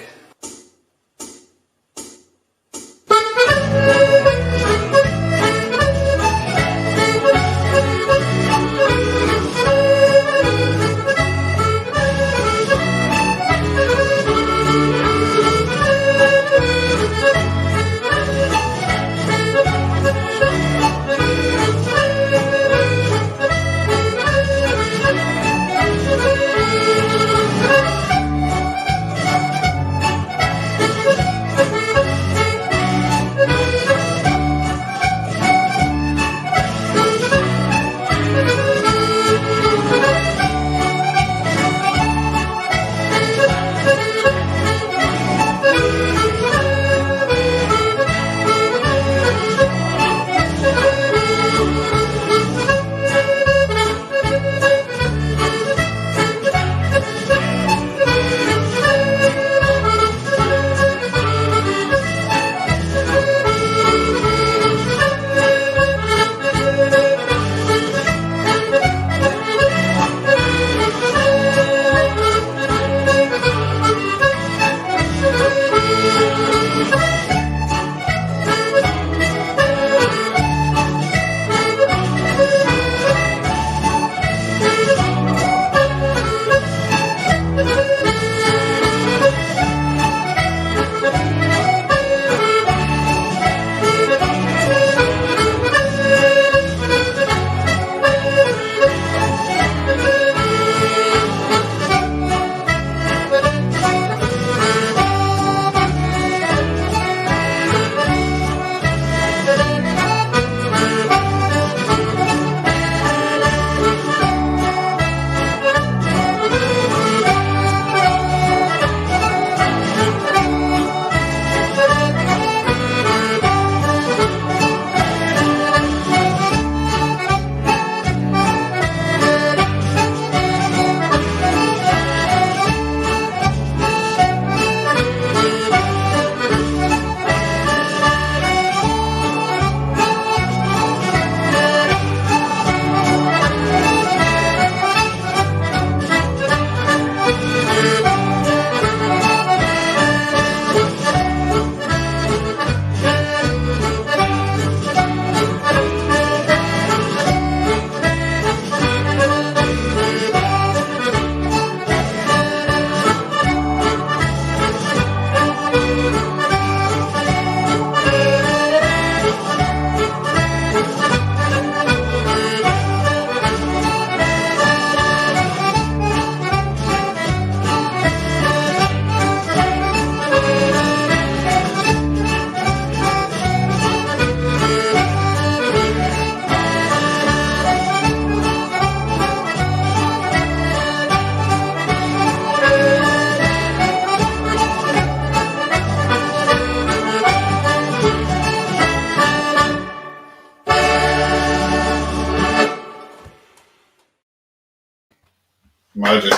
Magic.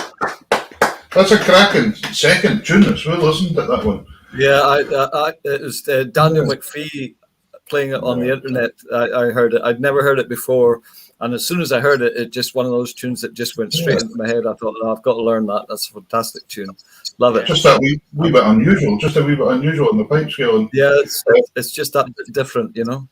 That's a cracking second tune as well, isn't it, that one? Yeah, it was Daniel McPhee playing it on the internet. I heard it. I'd never heard it before. And as soon as I heard it, it just one of those tunes that just went straight into my head. I thought, oh, I've got to learn that. That's a fantastic tune. Love it. Just that wee bit unusual. Just a wee bit unusual on the pipe scale. And, yeah, it's just that bit different, you know.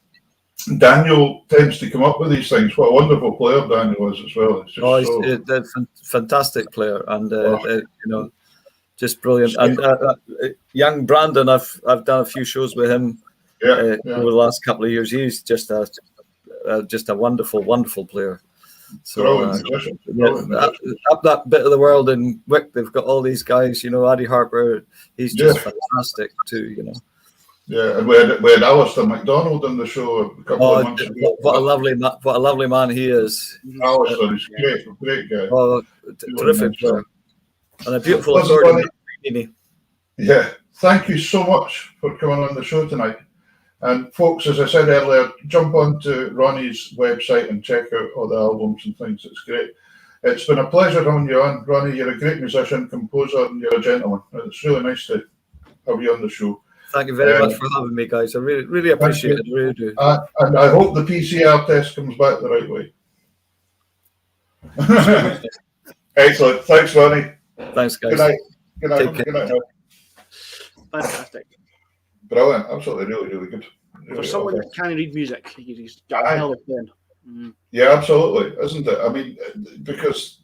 Daniel tends to come up with these things. What a wonderful player Daniel is as well. It's just he's a fantastic player, and you know, just brilliant. And young Brandon, I've done a few shows with him over the last couple of years. He's just a wonderful player. So up that bit of the world in Wick, they've got all these guys. You know, Addy Harper. He's just fantastic too. You know. Yeah, and we had Alistair MacDonald on the show a couple of months ago. What a lovely man he is. Alistair is great guy. Oh, terrific player. And a beautiful accordion. Yeah, thank you so much for coming on the show tonight. And folks, as I said earlier, jump onto Ronnie's website and check out all the albums and things. It's great. It's been a pleasure having you on, Ronnie. You're a great musician, composer, and you're a gentleman. It's really nice to have you on the show. Thank you very much for having me, guys. I really appreciate it. I really do. And I hope the PCR test comes back the right way. Excellent. Thanks, Ronnie. Thanks, guys. Good night. Good night. Good night. Fantastic. Brilliant. Absolutely, really good. Really for someone that can't read music, he's got a hell of a pen. Yeah, absolutely, isn't it? I mean, because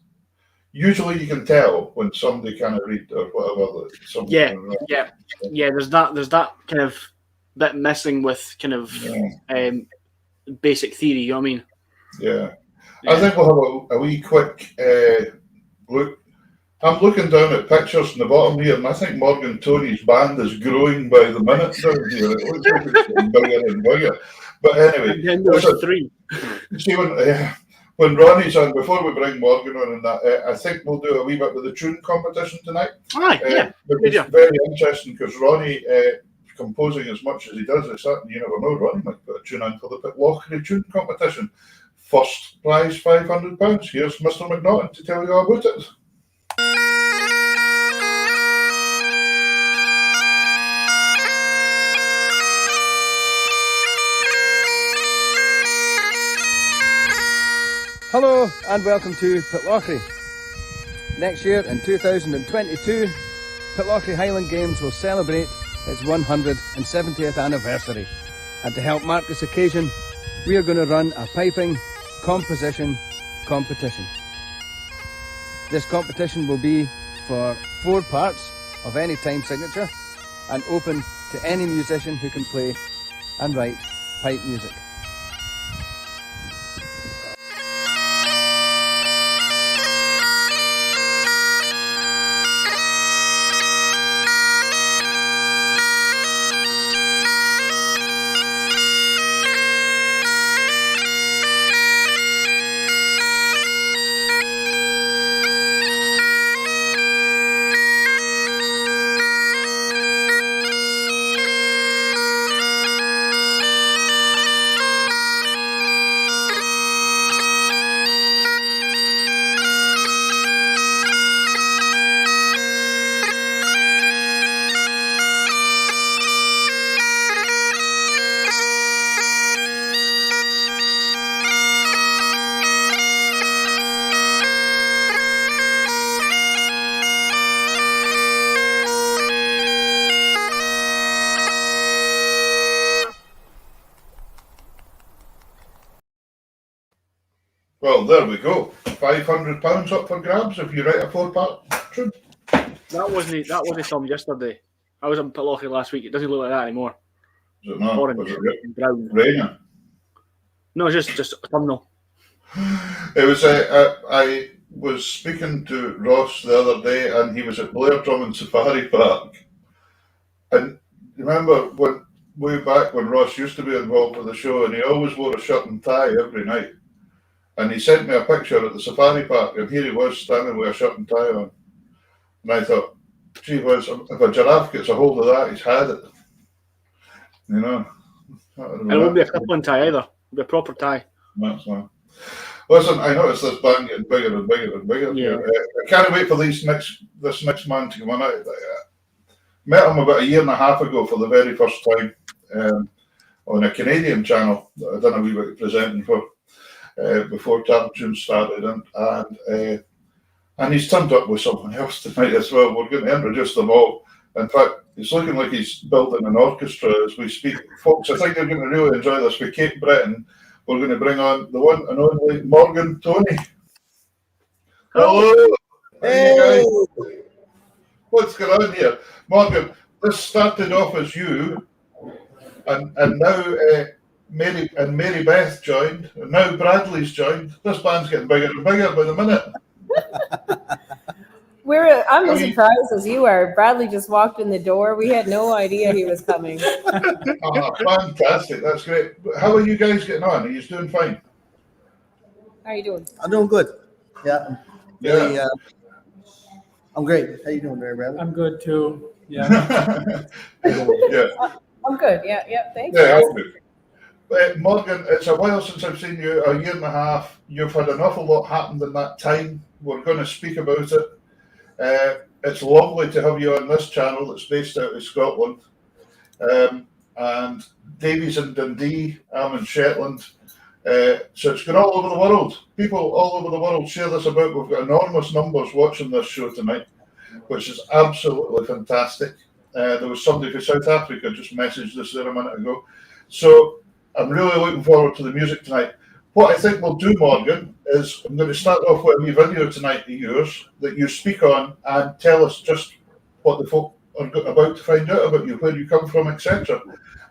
usually you can tell when somebody can't read or whatever. Yeah. There's that kind of bit missing with kind of basic theory. You know what I mean? Yeah. I think we'll have a wee quick look. I'm looking down at pictures in the bottom here, and I think Morgan Toney's band is growing by the minute down here. It looks like it's getting bigger and bigger. But anyway, three. See, when Ronnie's on, before we bring Morgan on and that, I think we'll do a wee bit with the tune competition tonight. It's very interesting because Ronnie, composing as much as he does, it's certainly, you never know, Ronnie might put a tune on for the Pitlochry tune competition. First prize £500. Here's Mr. McNaughton to tell you all about it. Hello and welcome to Pitlochry. Next year in 2022, Pitlochry Highland Games will celebrate its 170th anniversary. And to help mark this occasion, we are going to run a piping composition competition. This competition will be for 4 parts of any time signature and open to any musician who can play and write pipe music. Well, there we go. £500 up for grabs if you write a 4-part tune. That wasn't filmed yesterday. I was in Pitlochry last week. It doesn't look like that anymore. Is it not? Orange Was it brown. raining? No, just autumnal. It was. I was speaking to Ross the other day, and he was at Blair Drummond Safari Park. And remember way back when Ross used to be involved with the show, and he always wore a shirt and tie every night. And he sent me a picture at the safari park, and here he was standing with a shirt and tie on. And I thought, gee whiz, if a giraffe gets a hold of that, he's had it. You know. And it won't be a coupling tie either. It'll be a proper tie. That's right. Listen, I noticed this band getting bigger and bigger and bigger. Yeah. I can't wait for this next man to come on out. Met him about a year and a half ago for the very first time on a Canadian channel that I'd done a wee bit of presenting for before Tap Tunes started, and he's turned up with someone else tonight as well. We're going to introduce them all. In fact, it's looking like he's building an orchestra as we speak. Folks, I think you're going to really enjoy this. With Cape Breton, we're going to bring on the one and only Morgan Toney. Hello. Hey. How you guys? What's going on here? Morgan, this started off as you, and now Mary Beth joined, and now Bradley's joined. This band's getting bigger and bigger by the minute. I'm as surprised as you are. Bradley just walked in the door. We had no idea he was coming. Oh, fantastic. That's great. How are you guys getting on? Are you doing fine? How are you doing? I'm doing good. Yeah. I'm great. How you doing, Bradley? I'm good too. Yeah. Yeah. I'm good. Yeah. Thanks. Yeah, I'm good. Morgan, it's a while since I've seen you, a year and a half. You've had an awful lot happened in that time. We're going to speak about it. It's lovely to have you on this channel that's based out of Scotland. And Davie's in Dundee, I'm in Shetland. So it's gone all over the world. People all over the world share this about. We've got enormous numbers watching this show tonight, which is absolutely fantastic. There was somebody from South Africa just messaged us there a minute ago. So I'm really looking forward to the music tonight. What I think we'll do, Morgan, is I'm going to start off with a wee video tonight of yours that you speak on and tell us just what the folk are about to find out about you, where you come from, etc.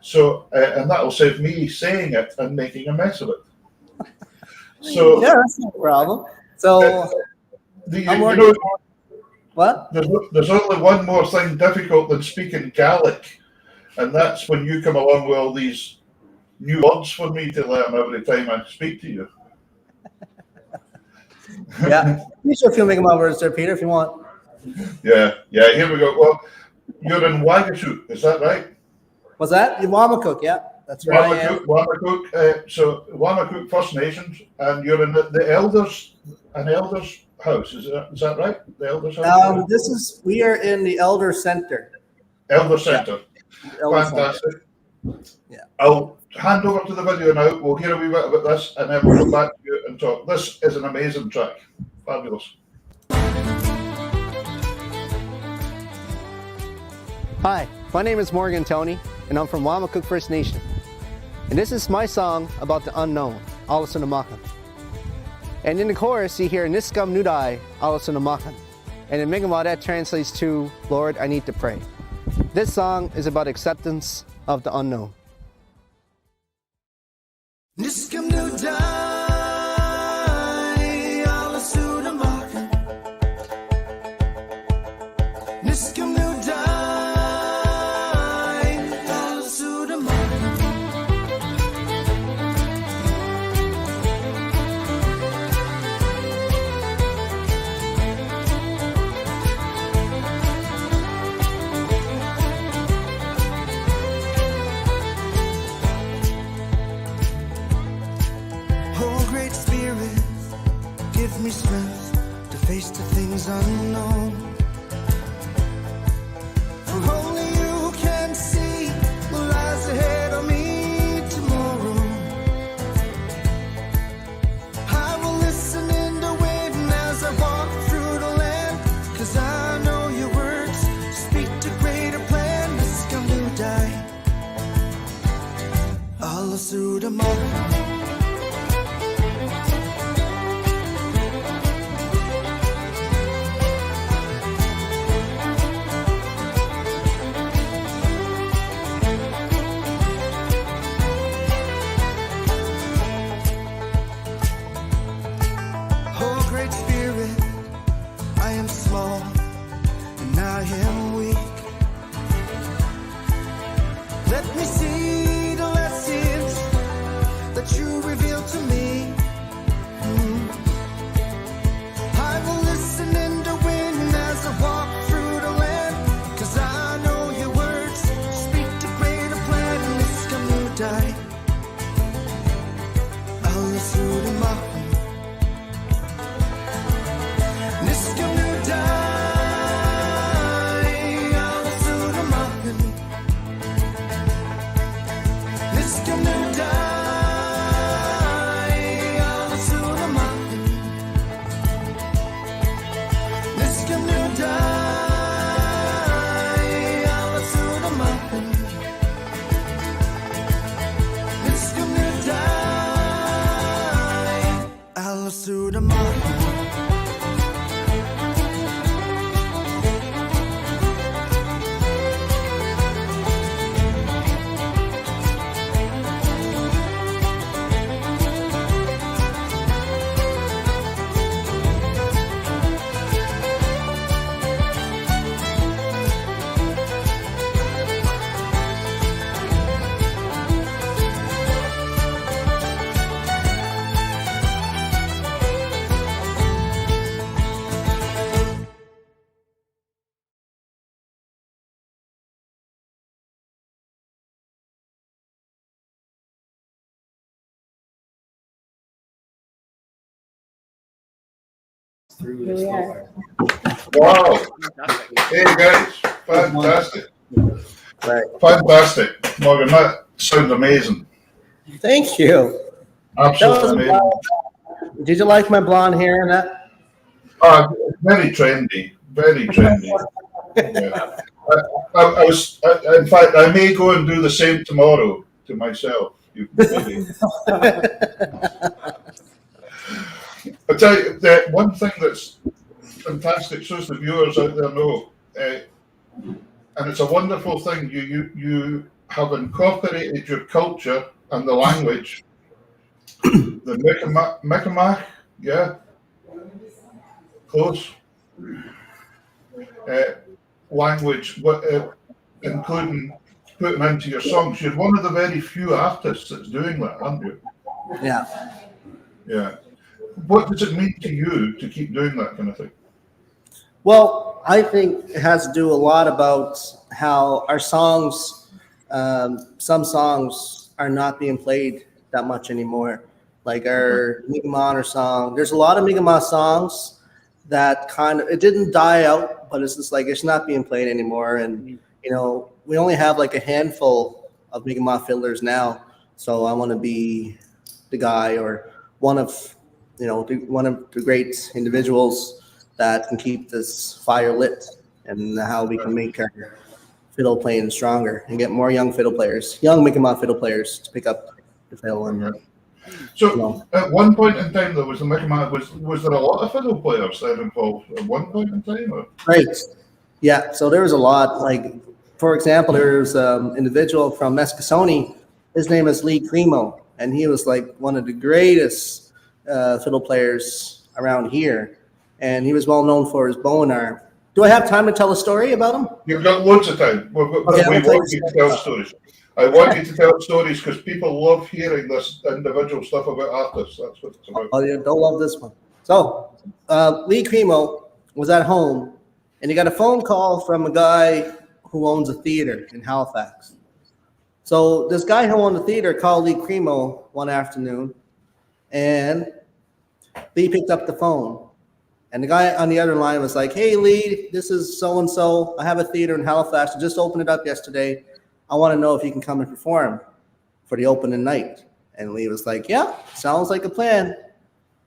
So, and that'll save me saying it and making a mess of it. So, yeah, that's no problem. So, what? There's only one more thing difficult than speaking Gaelic, and that's when you come along with all these new words for me to learn every time I speak to you. Yeah, you should feel making my words there, Peter, if you want. Yeah, here we go. Well, you're in Wagashoot, is that right? What's that? In Wamacook, yeah. That's right. Wamacook, so Wamacook First Nations, and you're in the elders house, is that right? The elders house? We are in the Elder Center. Elder Center. Yeah. Fantastic. Yeah. I'll hand over to the video now. We'll hear a wee bit about this, and then we'll come back to you and talk. This is an amazing track. Fabulous. Hi, my name is Morgan Toney, and I'm from Wamacook First Nation. And this is my song about the unknown, Alasunamakan. And in the chorus, you hear Niskam Nudai, Alasunamakan. And in Mi'kmaq, that translates to, Lord, I need to pray. This song is about acceptance of the unknown. Niskam Nudai, Alasunamakan. Niskam Nudai, Alasunamakan. Oh, great Spirit, give me strength to face the things unknown. For only you can see what lies ahead of me tomorrow. I will listen in the wind as I walk through the land, 'cause I know your words speak to greater plan. This is come to die. Allah Sudamah. Oh, great Spirit, I am small and I am weak. Let me see the lessons that you reveal to me. I will listen in the wind as I walk through the land, 'cause I know your words speak to greater plan. And this come to die. Allah Sudamah. through the mud. Here we are. Wow. Hey guys, fantastic. Fantastic. Morgan, that sounds amazing. Thank you. Absolutely amazing. Did you like my blonde hair and that? Very trendy. Very trendy. Yeah. In fact, I may go and do the same tomorrow to myself. Maybe. I'll tell you, the one thing that's fantastic, so as the viewers out there know, and it's a wonderful thing, you have incorporated your culture and the language, the Mi'kmaq, yeah, close, language, including putting into your songs. You're one of the very few artists that's doing that, aren't you? Yeah. Yeah. What does it mean to you to keep doing that kind of thing? Well, I think it has to do a lot about how our songs, some songs are not being played that much anymore. Like our Mi'kmaq Honor song. There's a lot of Mi'kmaq songs that kind of, it didn't die out, but it's just like, it's not being played anymore. And, you know, we only have like a handful of Mi'kmaq fiddlers now. So I want to be the guy or one of the great individuals that can keep this fire lit, and how we can make our fiddle playing stronger and get more young fiddle players, young Mi'kmaq fiddle players to pick up the fiddle. And so at one point in time, there was the Mi'kmaq. Was there a lot of fiddle players there involved at one point in time? Or? Right. Yeah. So there was a lot. Like, for example, there was an individual from Toney. His name is Lee Cremo, and he was like one of the greatest fiddle players around here, and he was well known for his bow and arm. Do I have time to tell a story about him? You've got loads of time. We want you to tell stories. I want you to tell stories because people love hearing this individual stuff about artists. That's what it's about. Oh, you don't love this one. So Lee Cremo was at home, and he got a phone call from a guy who owns a theater in Halifax. So this guy who owned the theater called Lee Cremo one afternoon, and Lee picked up the phone. And the guy on the other line was like, "Hey, Lee, this is so-and-so. I have a theater in Halifax. I just opened it up yesterday. I want to know if you can come and perform for the opening night." And Lee was like, "Yeah, sounds like a plan."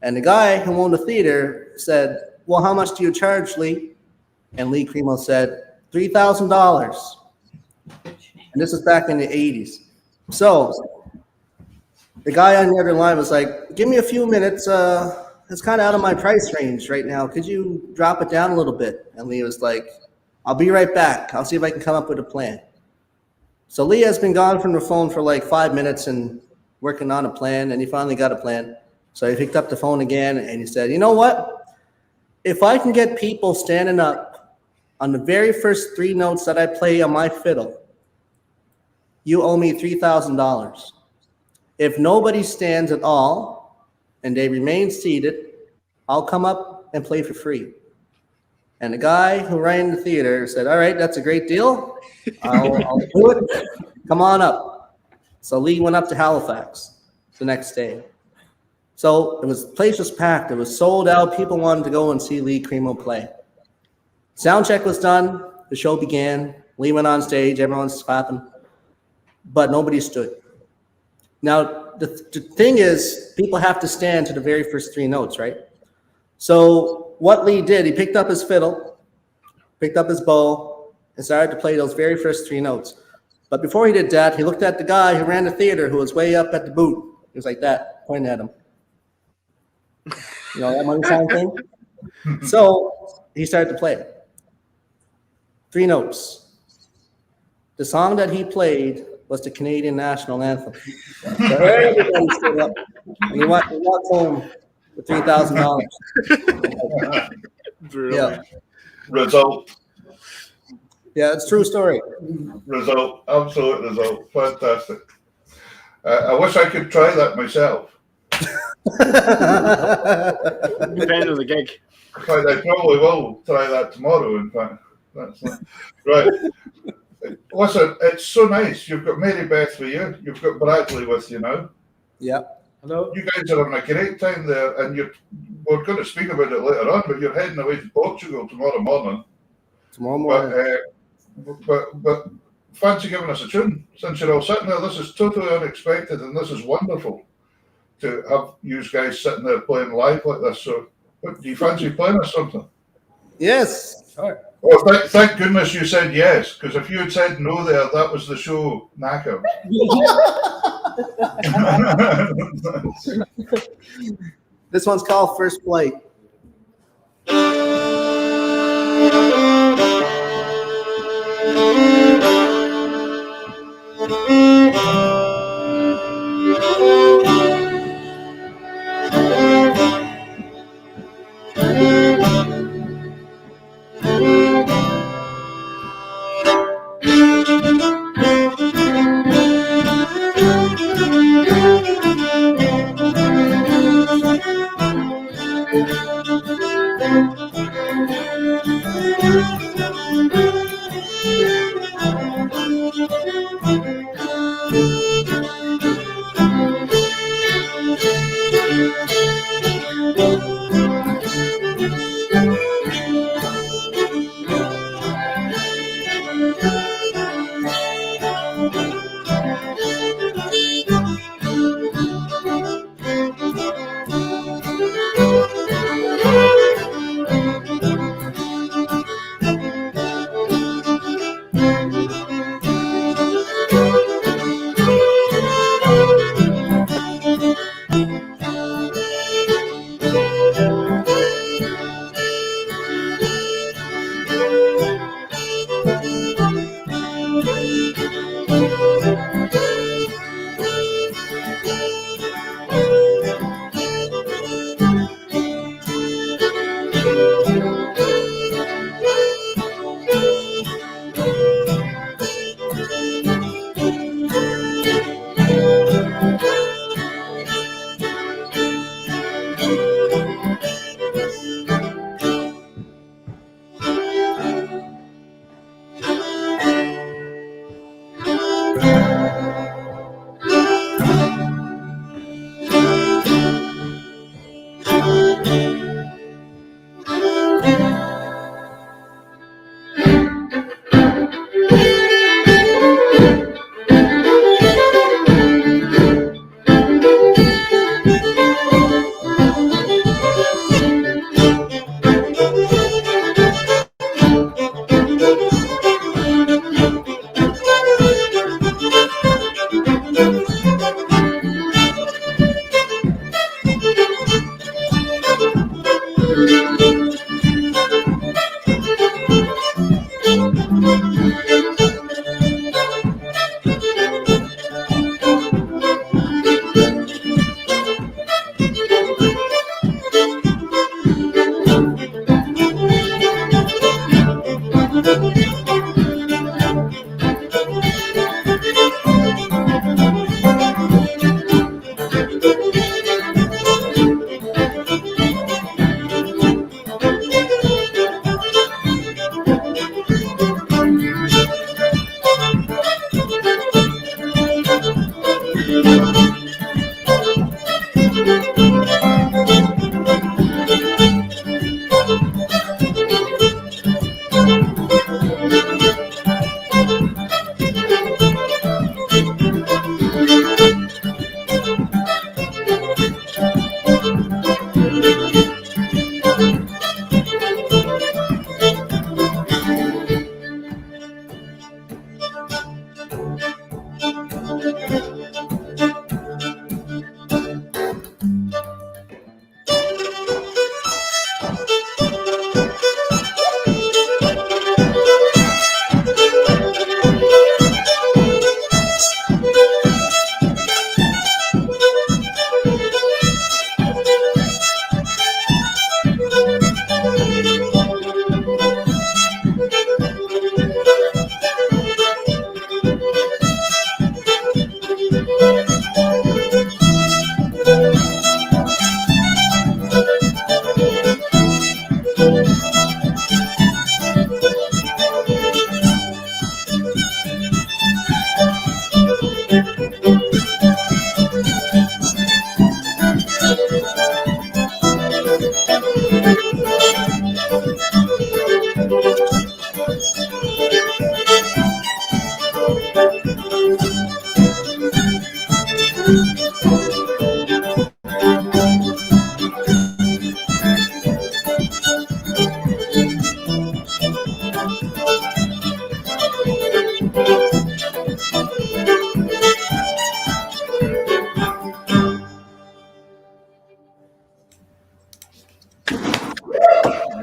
And the guy who owned the theater said, "Well, how much do you charge, Lee?" And Lee Cremo said, $3,000. And this is back in the 80s. So the guy on the other line was like, "Give me a few minutes. It's kind of out of my price range right now. Could you drop it down a little bit?" And Lee was like, "I'll be right back. I'll see if I can come up with a plan." So Lee has been gone from the phone for like 5 minutes and working on a plan, and he finally got a plan. So he picked up the phone again and he said, "You know what? If I can get people standing up on the very first 3 notes that I play on my fiddle, you owe me $3,000. If nobody stands at all and they remain seated, I'll come up and play for free." And the guy who ran the theater said, "All right, that's a great deal. I'll do it. Come on up." So Lee went up to Halifax the next day. So the place was packed. It was sold out. People wanted to go and see Lee Cremo play. Sound check was done. The show began. Lee went on stage. Everyone's clapping. But nobody stood. Now, the thing is, people have to stand to the very first 3 notes, right? So what Lee did, he picked up his fiddle, picked up his bow, and started to play those very first 3 notes. But before he did that, he looked at the guy who ran the theater, who was way up at the booth. He was like that, pointing at him. You know that money sign thing? So he started to play it. 3 notes. The song that he played was the Canadian national anthem. So everybody stood up, and he walked home with $3,000. Yeah. Result. Yeah, it's a true story. Result. Absolute result. Fantastic. I wish I could try that myself. Depending on the gig. In fact, I probably will try that tomorrow, in fact. That's right. Listen, it's so nice. You've got Mary Beth with you. You've got Bradley with you now. Yeah. Hello. You guys are having a great time there, and we're going to speak about it later on, but you're heading away to Portugal tomorrow morning. Tomorrow morning. But fancy giving us a tune since you're all sitting there. This is totally unexpected, and this is wonderful to have you guys sitting there playing live like this. So, do you fancy playing us something? Yes. Sure. Oh, thank goodness you said yes, because if you had said no there, that was the show knackered. This one's called First Flight.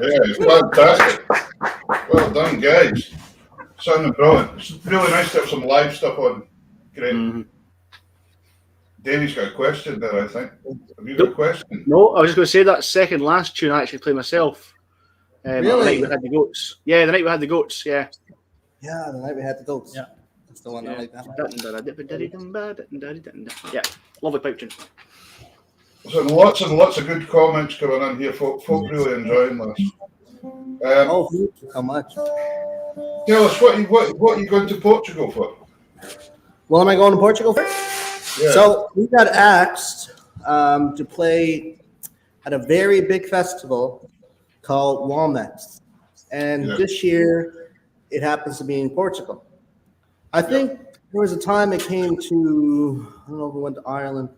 it's fantastic. Well done, guys. Sounding brilliant. It's really nice to have some live stuff on. Great. Mm-hmm. Davey's got a question there, I think. Have you got a question? No, I was just going to say that second last tune I actually played myself. The Really? night we had the goats. Yeah, the night we had the goats. Yeah. Yeah, the night we had the goats. Yeah. That's the one I like that one. Yeah, lovely pipe tune. So lots and lots of good comments coming in here. Folk really enjoying this. Thank you so much. Tell us what are you going to Portugal for? Well, am I going to Portugal for? Yeah. So we got asked to play at a very big festival called Walmex, and this year it happens to be in Portugal. I think there was a time it came to, I don't know if it went to Ireland,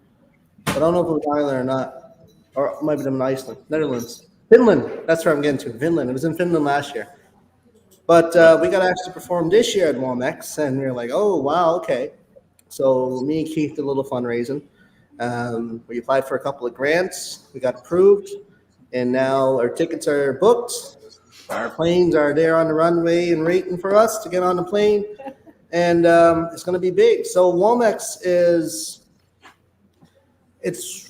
but I don't know if it was Ireland or not, or it might have been Iceland, Netherlands, Finland. That's where I'm getting to. Finland. It was in Finland last year, but we got asked to perform this year at Walmex, and we were like, oh wow, okay. So me and Keith did a little fundraising. We applied for a couple of grants. We got approved, and now our tickets are booked. Our planes are there on the runway and waiting for us to get on the plane, and it's going to be big. So Walmex it's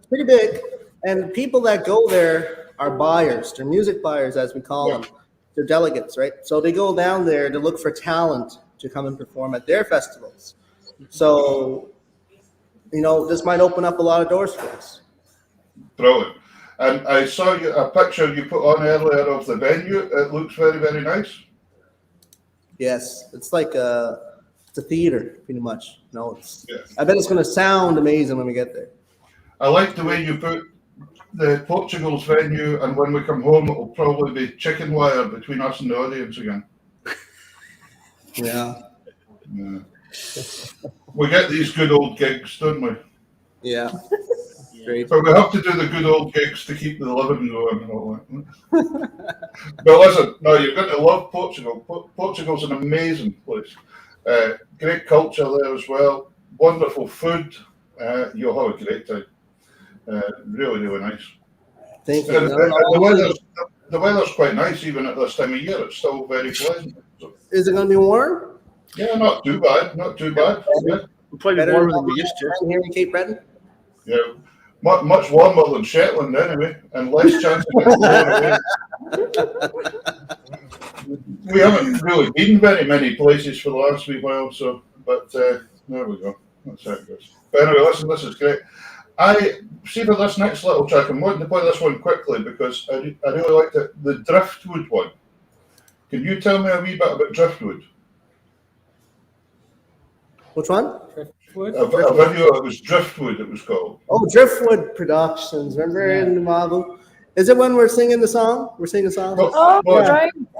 pretty big, and people that go there are buyers. They're music buyers, as we call them. They're delegates, right? So they go down there to look for talent to come and perform at their festivals. So, this might open up a lot of doors for us. Brilliant. And I saw a picture you put on earlier of the venue. It looks very, very nice. Yes, it's like it's a theater, pretty much. I bet it's going to sound amazing when we get there. I like the way you put the Portugal's venue, and when we come home, it'll probably be chicken wire between us and the audience again. Yeah. We get these good old gigs, don't we? Yeah. Great. But we have to do the good old gigs to keep the living going and all that. But listen, no, you're going to love Portugal. Portugal's an amazing place. Great culture there as well. Wonderful food. You'll have a great time. Really, really nice. Thank you. And the weather's quite nice even at this time of year. It's still very pleasant. So. Is it going to be warm? Yeah, not too bad. Not too bad. Yeah. Probably warmer than we used to. Here in Cape Breton? Yeah. Much warmer than Shetland anyway, and less chance of it blowing away. We haven't really been very many places for the last wee while, but there we go. That's how it goes. But anyway, listen, this is great. I see for this next little track, I'm wanting to play this one quickly because I really liked it. The Driftwood one. Can you tell me a wee bit about Driftwood? Which one? A video, it was Driftwood, it was called. Oh, Driftwood Productions. Remember in the Mabu? Is it when we're singing the song? We're singing a song? Right.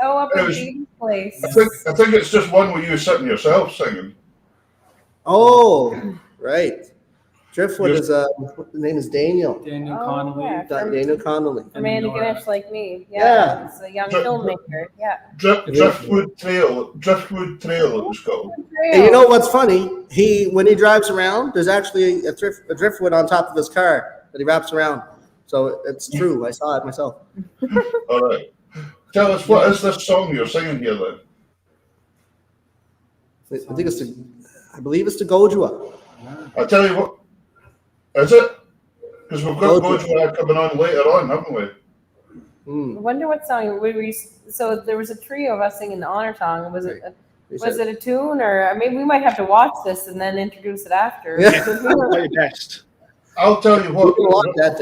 Oh, up at Davie's place. I think it's just one where you sitting yourself singing. Oh, right. Driftwood is the name is Daniel. Daniel Connolly. Yeah, Daniel Connolly. From Andy Ganesh, like me. Yeah. It's a young filmmaker. Yeah. Driftwood Trail it was called. And you know what's funny? When he drives around, there's actually a driftwood on top of his car that he wraps around. So it's true. I saw it myself. All right. Tell us, what is this song you're singing here then? I believe it's the Gojua. I'll tell you what. Is it? Because we've got Gojua coming on later on, haven't we? I wonder what song so there was a trio of us singing the honor song. Was it a tune, or maybe we might have to watch this and then introduce it after? Best. I'll tell you what. That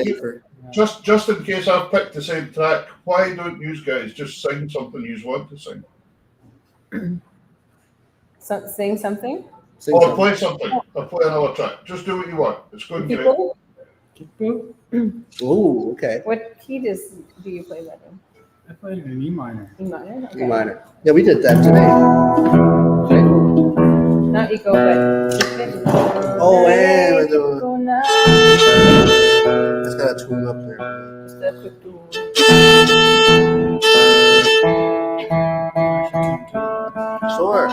just in case I've picked the same track, why don't you guys just sing something you want to sing? Sing something? Play something. Or play another track. Just do what you want. It's going great. Oh, okay. What key do you play that in? I played it in E minor. E minor? Okay. E minor. Yeah, we did that today. Not eco, but... Oh, and we're doing... Eco now. It's got a tune up there. Just a quick tune. Sure.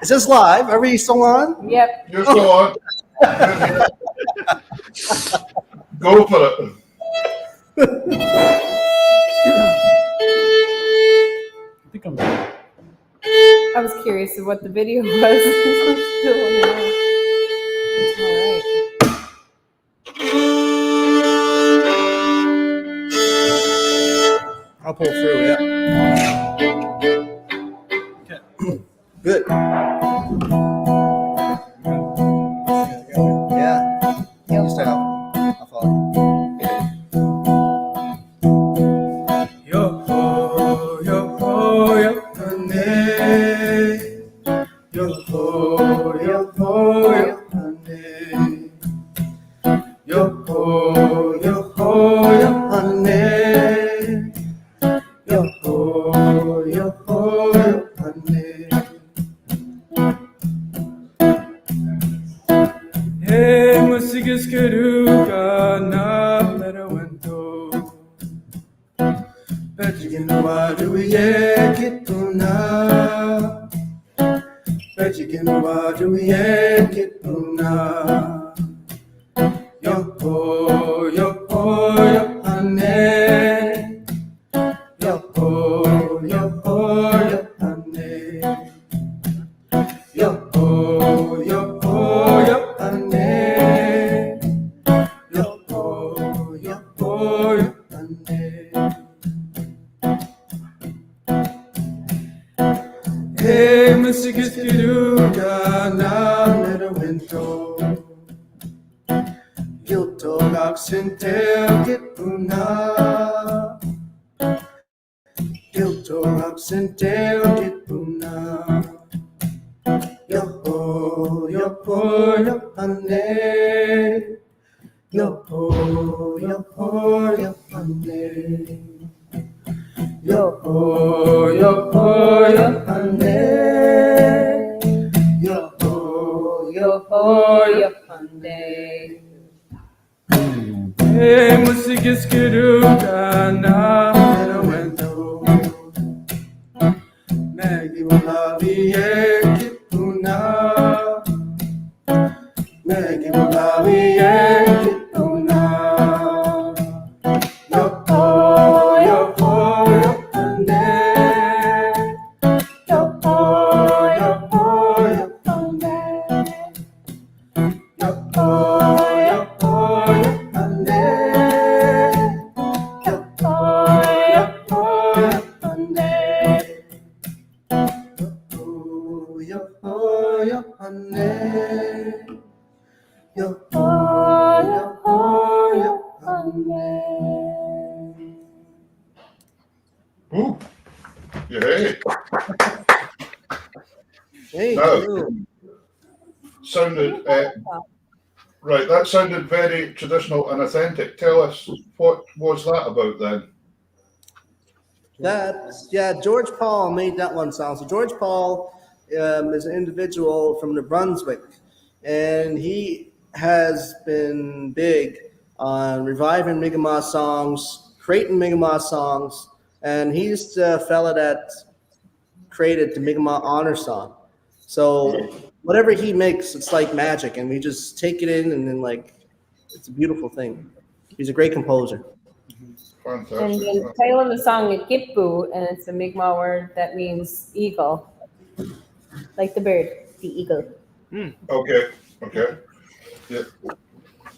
Is this live? Are we still on? Yep. You're still on. Go for it. I think I'm. I was curious of what the video was. Still wondering. All right. I'll pull through, yeah. Good. Yeah. You start out. I'll follow. Yo ho, yo ho, yo honey. Yo ho, yo ho, yo honey. Yo ho, yo ho, yo honey. Yo ho, yo ho, yo honey. Hey, musigas keruka na merawento. Pechigin waduye kituna. Pechigin waduye kituna. Yo ho, yo ho, yo honey. Yo ho, yo ho, yo honey. Yo ho, yo ho, yo honey. Yo ho, yo ho, yo honey. Hey, musigas kiruga na merawento. Gilto absentel gituna. Gilto absentel gituna. Yo ho, yo ho, yo honey. Yo ho, yo ho, yo honey. Yo ho, yo ho, yo honey. Yo ho, yo ho, yo honey. Hey, musigas keruga na merawento. Nagi malabi kituna. Nagi malabi kituna. Yo ho, yo ho, yo honey. Yo ho, yo ho, yo honey. Yo ho, yo ho, yo honey. Yo ho, yo ho, yo honey. Yo ho, yo honey. Yo ho, yo ho, yo honey. Ooh. Yeah. Hey, No. you. Sounded right. That sounded very traditional and authentic. Tell us, what was that about then? George Paul made that one sound. So George Paul is an individual from New Brunswick, and he has been big on reviving Mi'kmaq songs, creating Mi'kmaq songs, and he's the fella that created the Mi'kmaq honor song. So whatever he makes, it's like magic, and we just take it in, and then it's a beautiful thing. He's a great composer. Fantastic. And the title of the song is Gitbu, and it's a Mi'kmaq word that means eagle, like the bird, the eagle. Okay. Yeah.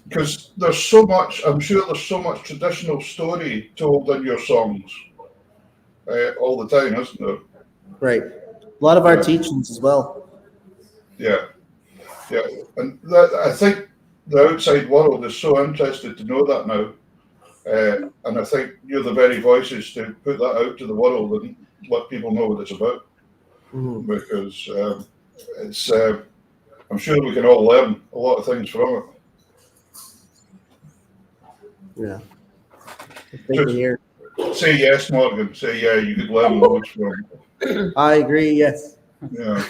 Because there's so much, I'm sure there's so much traditional story told in your songs all the time, isn't there? Right. A lot of our teachings as well. Yeah. And that, I think the outside world is so interested to know that now. And I think you're the very voices to put that out to the world and let people know what it's about. Mm-hmm. Because it's, I'm sure we can all learn a lot of things from it. Yeah. Say yes, Morgan. Say yeah, you could learn loads from it. I agree, yes. Yeah.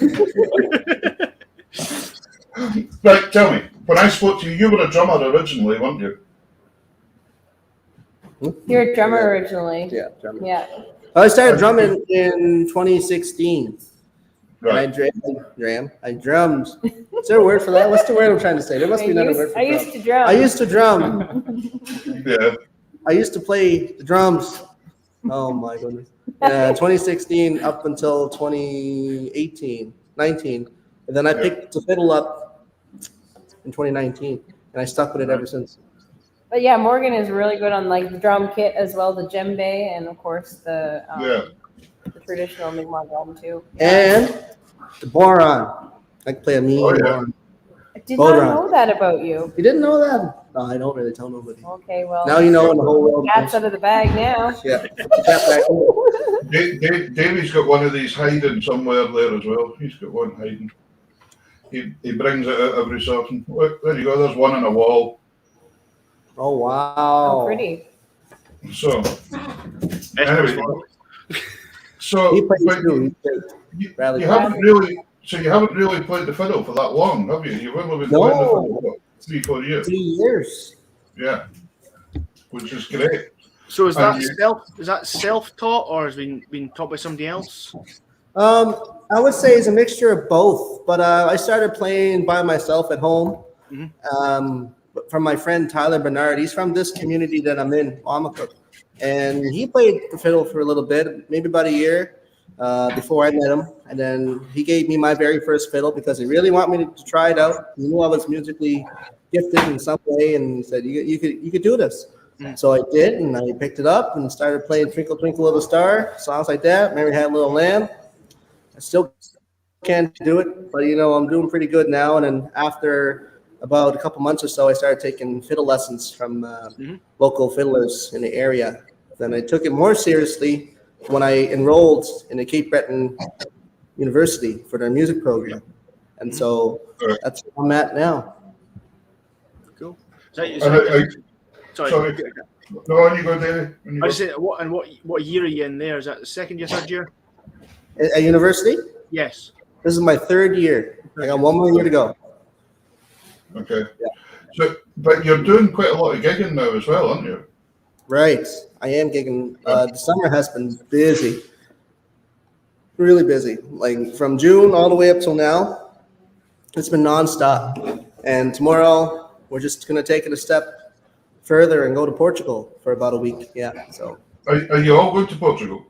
Right, tell me, when I spoke to you, you were a drummer originally, weren't you? You're a drummer originally. Yeah, drummer. Yeah. I started drumming in 2016. And I drummed. Is there a word for that? What's the word I'm trying to say? There must be another word for I drum. used to drum. I used to drum. Yeah. I used to play the drums. Oh my goodness. 2016 up until 2018, 19. And then I picked the fiddle up in 2019. And I stuck with it ever since. But yeah, Morgan is really good on like the drum kit as well, the djembe, and of course the traditional Mi'kmaq drum too. And the boron. I can play a mean boron. I did not know that about you. You didn't know that? No, I don't really tell nobody. Okay, well. Now you know in the whole world. Cat's out of the bag now. Yeah. Davey's got one of these hiding somewhere there as well. He's got one hiding. He brings it out every so often. Look, there you go. There's one on the wall. Oh wow! Oh, pretty. So, anyway, so you haven't really played the fiddle for that long, have you? You've only been playing the fiddle for 3-4 years. 3 years. Yeah, which is great. So is that self-taught or has been taught by somebody else? I would say it's a mixture of both, but I started playing by myself at home. From my friend Tyler Bernard. He's from this community that I'm in, Wamakuk. And he played the fiddle for a little bit, maybe about a year before I met him. And then he gave me my very first fiddle because he really wanted me to try it out. He knew I was musically gifted in some way, and he said, you could do this. So I did, and I picked it up and started playing Twinkle, Twinkle, Little Star, songs like that. Mary Had a Little Lamb. I still can't do it, but, I'm doing pretty good now. And then after about a couple months or so, I started taking fiddle lessons from local fiddlers in the area. Then I took it more seriously when I enrolled in the Cape Breton University for their music program. And so that's where I'm at now. Cool. Sorry. No, on you go, Davey. I just said, what year are you in there? Is that the second year, third year? At university? Yes. This is my third year. I got one more year to go. Okay. Yeah. So, but you're doing quite a lot of gigging now as well, aren't you? Right. I am gigging. The summer has been busy. Really busy. Like from June all the way up till now, it's been nonstop. And tomorrow, we're just going to take it a step further and go to Portugal for about a week. Yeah. So. Are you all going to Portugal?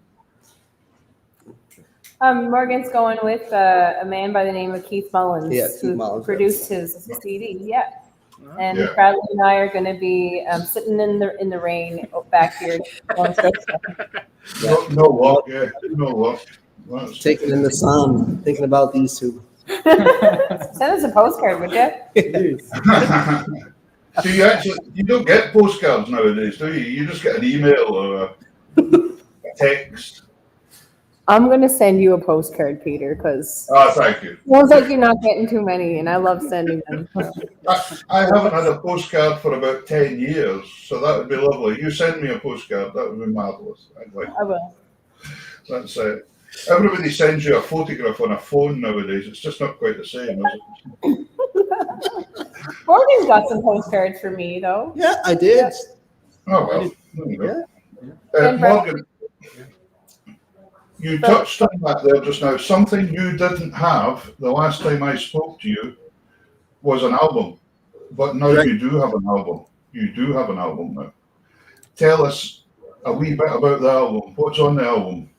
Morgan's going with a man by the name of Keith Mullins, who produced his CD. Yeah, and Bradley and I are going to be sitting in the rain back here. No walk, no walk. Taking in the sun, thinking about these two. Send us a postcard, would you? So you don't get postcards nowadays, do you? You just get an email or a text. I'm going to send you a postcard, Peter, because thank you. Feels like you're not getting too many, and I love sending them. I haven't had a postcard for about 10 years, so that would be lovely. You send me a postcard, that would be marvellous. I will. That's it. Everybody sends you a photograph on a phone nowadays. It's just not quite the same, is it? Morgan's got some postcards for me, though. Yeah, I did. Oh, well. There you go. Morgan, you touched on that there just now. Something you didn't have the last time I spoke to you was an album. But now you do have an album. You do have an album now. Tell us a wee bit about the album. What's on the album?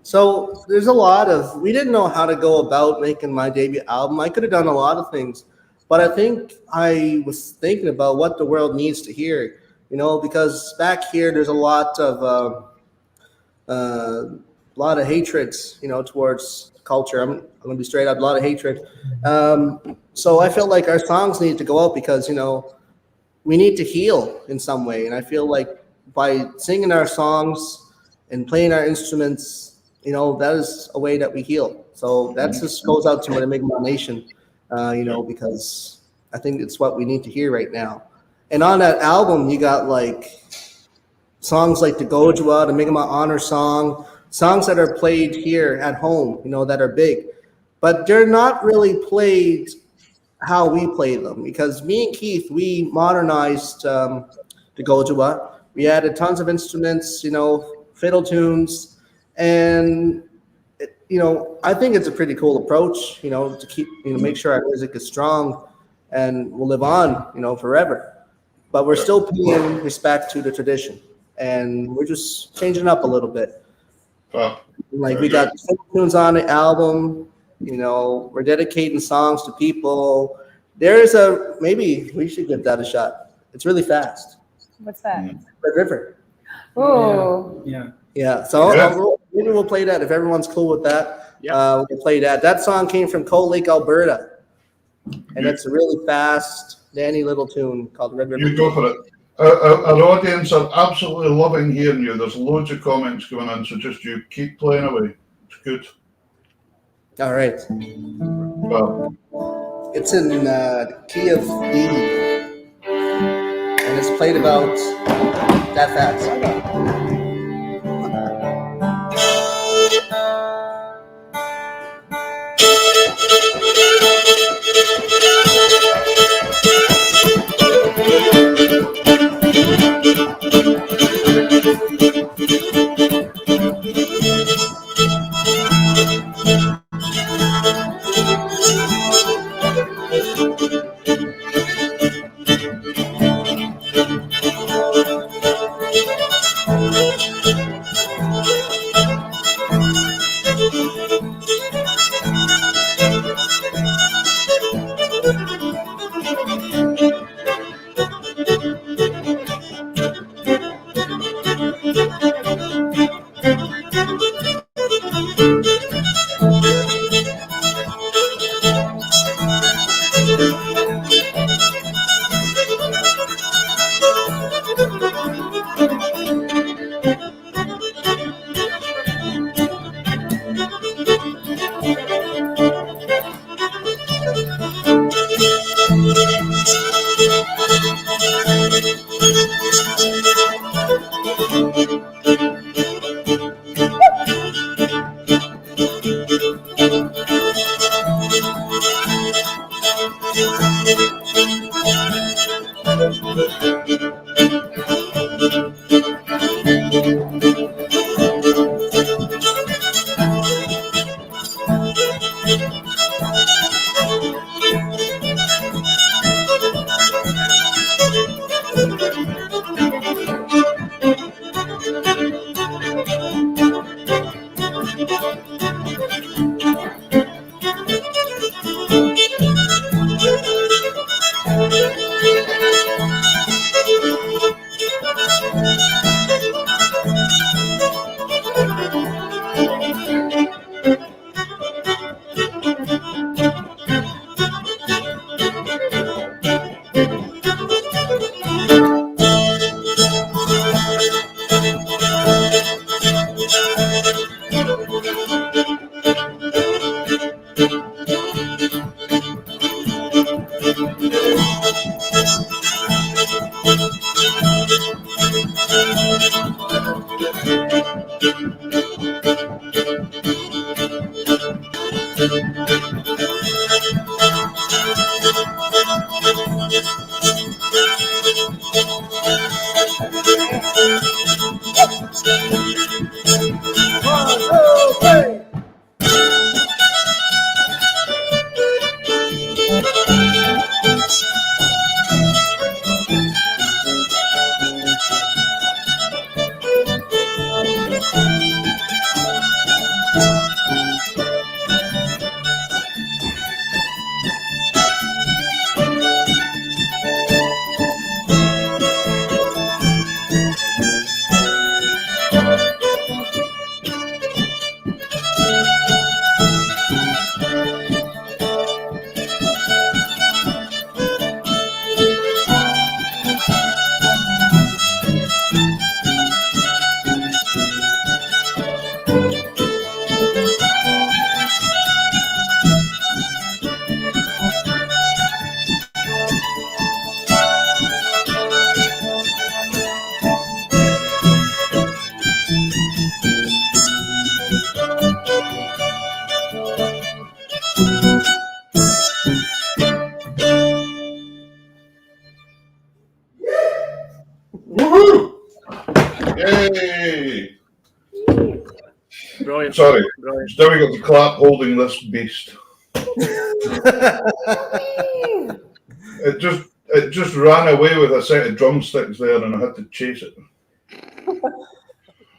So there's a lot of, we didn't know how to go about making my debut album. I could have done a lot of things, but I think I was thinking about what the world needs to hear, because back here there's a lot of hatreds, towards culture. I'm going to be straight up, a lot of hatred. So I felt like our songs need to go out because, we need to heal in some way. And I feel like by singing our songs and playing our instruments, that is a way that we heal. So that just goes out to the Mi'kmaq Nation, because I think it's what we need to hear right now. And on that album, you got like songs like the Gojwa, the Mi'kmaq Honor Song, songs that are played here at home, that are big. But they're not really played how we play them, because me and Keith, we modernized the Gojwa. We added tons of instruments, fiddle tunes, and I think it's a pretty cool approach, to keep, make sure our music is strong and will live on, forever. But we're still paying respect to the tradition, and we're just changing it up a little bit. Like we got tunes on the album, we're dedicating songs to people. Maybe we should give that a shot. It's really fast. What's that? Red River. Oh. Yeah. So maybe we'll play that if everyone's cool with that. We'll play that. That song came from Cold Lake, Alberta, and it's a really fast, Danny Little tune called Red River. You go for it. Our audience are absolutely loving hearing you. There's loads of comments going in, so just you keep playing away. It's good. All right. Well, it's in key of D, and it's played about that fast. Brilliant. Sorry, Brilliant. still we got the clap holding this beast. It just ran away with a set of drumsticks there, and I had to chase it.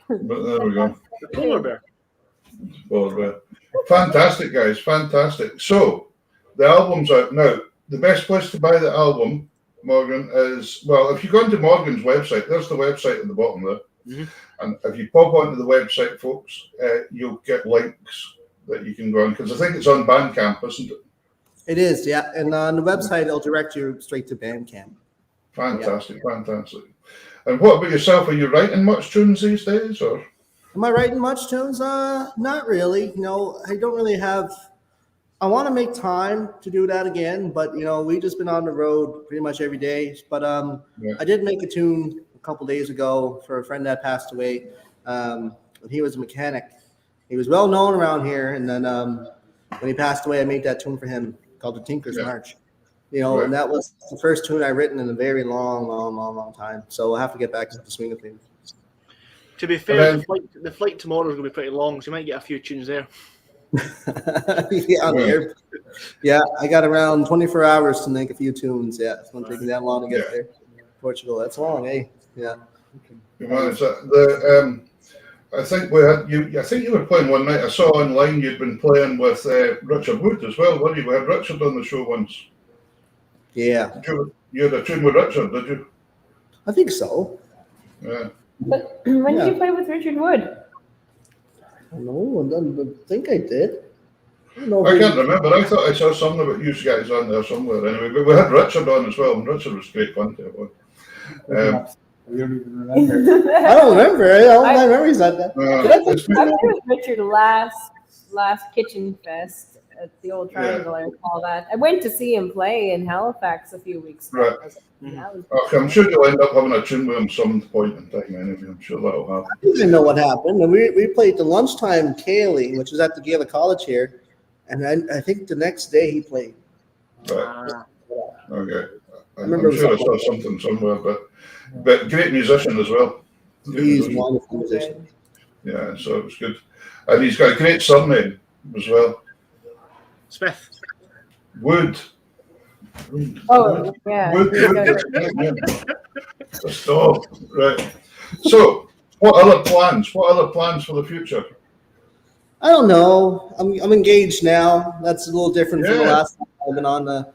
But there we go. The polar bear. Polar bear. Fantastic, guys. Fantastic. So the album's out now. The best place to buy the album, Morgan, is, well, if you go into Morgan's website, there's the website at the bottom there. Mm-hmm. And if you pop onto the website, folks, you'll get links that you can go on, because I think it's on Bandcamp, isn't it? It is, yeah. And on the website, it'll direct you straight to Bandcamp. Fantastic, fantastic. And what about yourself? Are you writing much tunes these days, or? Am I writing much tunes? Not really. You know, I don't really have. I want to make time to do that again, but you know, we've just been on the road pretty much every day. But I did make a tune a couple days ago for a friend that passed away. He was a mechanic. He was well known around here, and then when he passed away, I made that tune for him called the Tinker's March. You know, and that was the first tune I written in a very long time. So I'll have to get back to the swing of things. To be fair, the flight tomorrow is going to be pretty long, so you might get a few tunes there. Yeah, I got around 24 hours to make a few tunes. Yeah, it's going to take me that long to get there. Portugal, that's long, eh? Yeah. I think we had you. I think you were playing one night. I saw online you'd been playing with Richard Wood as well, weren't you? We had Richard on the show once. Yeah. You had a tune with Richard, did you? I think so. Yeah. But when did you play with Richard Wood? No, I don't think I did. I can't remember. I thought I saw something about you guys on there somewhere. Anyway, but we had Richard on as well, and Richard was great fun to have on. We don't even remember. I don't remember. My memory's not that. I played with Richard last Kitchen Fest at the Old Triangle. I recall that. I went to see him play in Halifax a few weeks ago. Right. Okay, I'm sure you'll end up having a tune with him some point in time. Anyway, I'm sure that'll happen. I didn't know what happened. And we played the lunchtime Cayley, which was at the Gaelic College here, and I think the next day he played. Right. Okay. I'm sure I saw something somewhere, but great musician as well. He's a wonderful musician. Yeah, so it was good. And he's got a great surname as well. Smith. Wood. Oh, yeah. Stop. Right. So, what other plans? What other plans for the future? I don't know. I'm engaged now. That's a little different from the last time I've been on the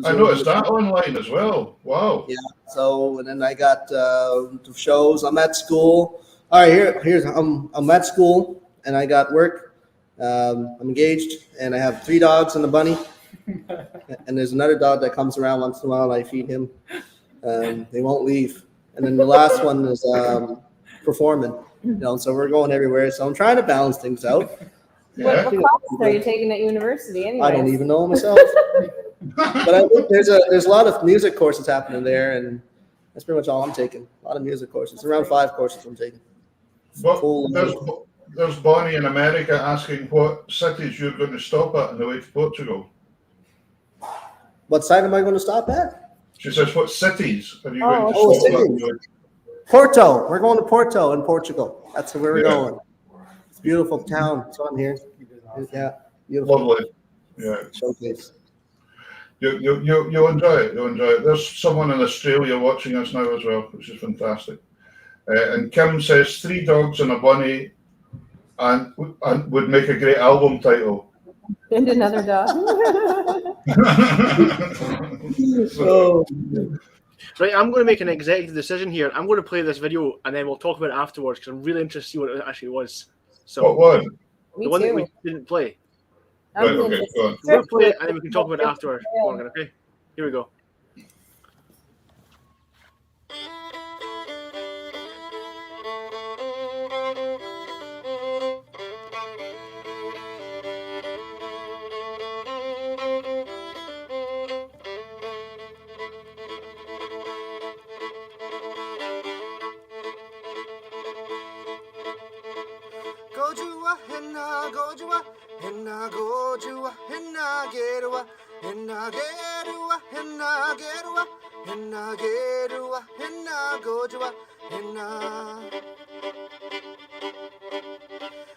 I noticed that online as well. Wow. Yeah. So, and then I got shows. I'm at school. All right, here's I'm at school and I got work. I'm engaged and I have 3 dogs and a bunny. And there's another dog that comes around once in a while. And I feed him. They won't leave. And then the last one is performing. You know, so we're going everywhere. So I'm trying to balance things out. What classes are you taking at university anyway? I don't even know myself. But I think there's a lot of music courses happening there, and that's pretty much all I'm taking. A lot of music courses, around 5 courses I'm taking. There's Bonnie in America asking what cities you're going to stop at on the way to Portugal. What site am I going to stop at? She says, what cities are you going to stop at? Porto. We're going to Porto in Portugal. That's where we're going. It's a beautiful town. It's on here. Yeah, beautiful. Lovely. Yeah. Showcase. You'll enjoy it. You'll enjoy it. There's someone in Australia watching us now as well, which is fantastic. And Kim says 3 dogs and a bunny, and would make a great album title. And another dog. Right, I'm going to make an executive decision here. I'm going to play this video and then we'll talk about it afterwards because I'm really interested to see what it actually was. So what one? The one that we didn't play. Right, okay, go on. We'll play it and then we can talk about it afterwards, Morgan, okay? Here we go.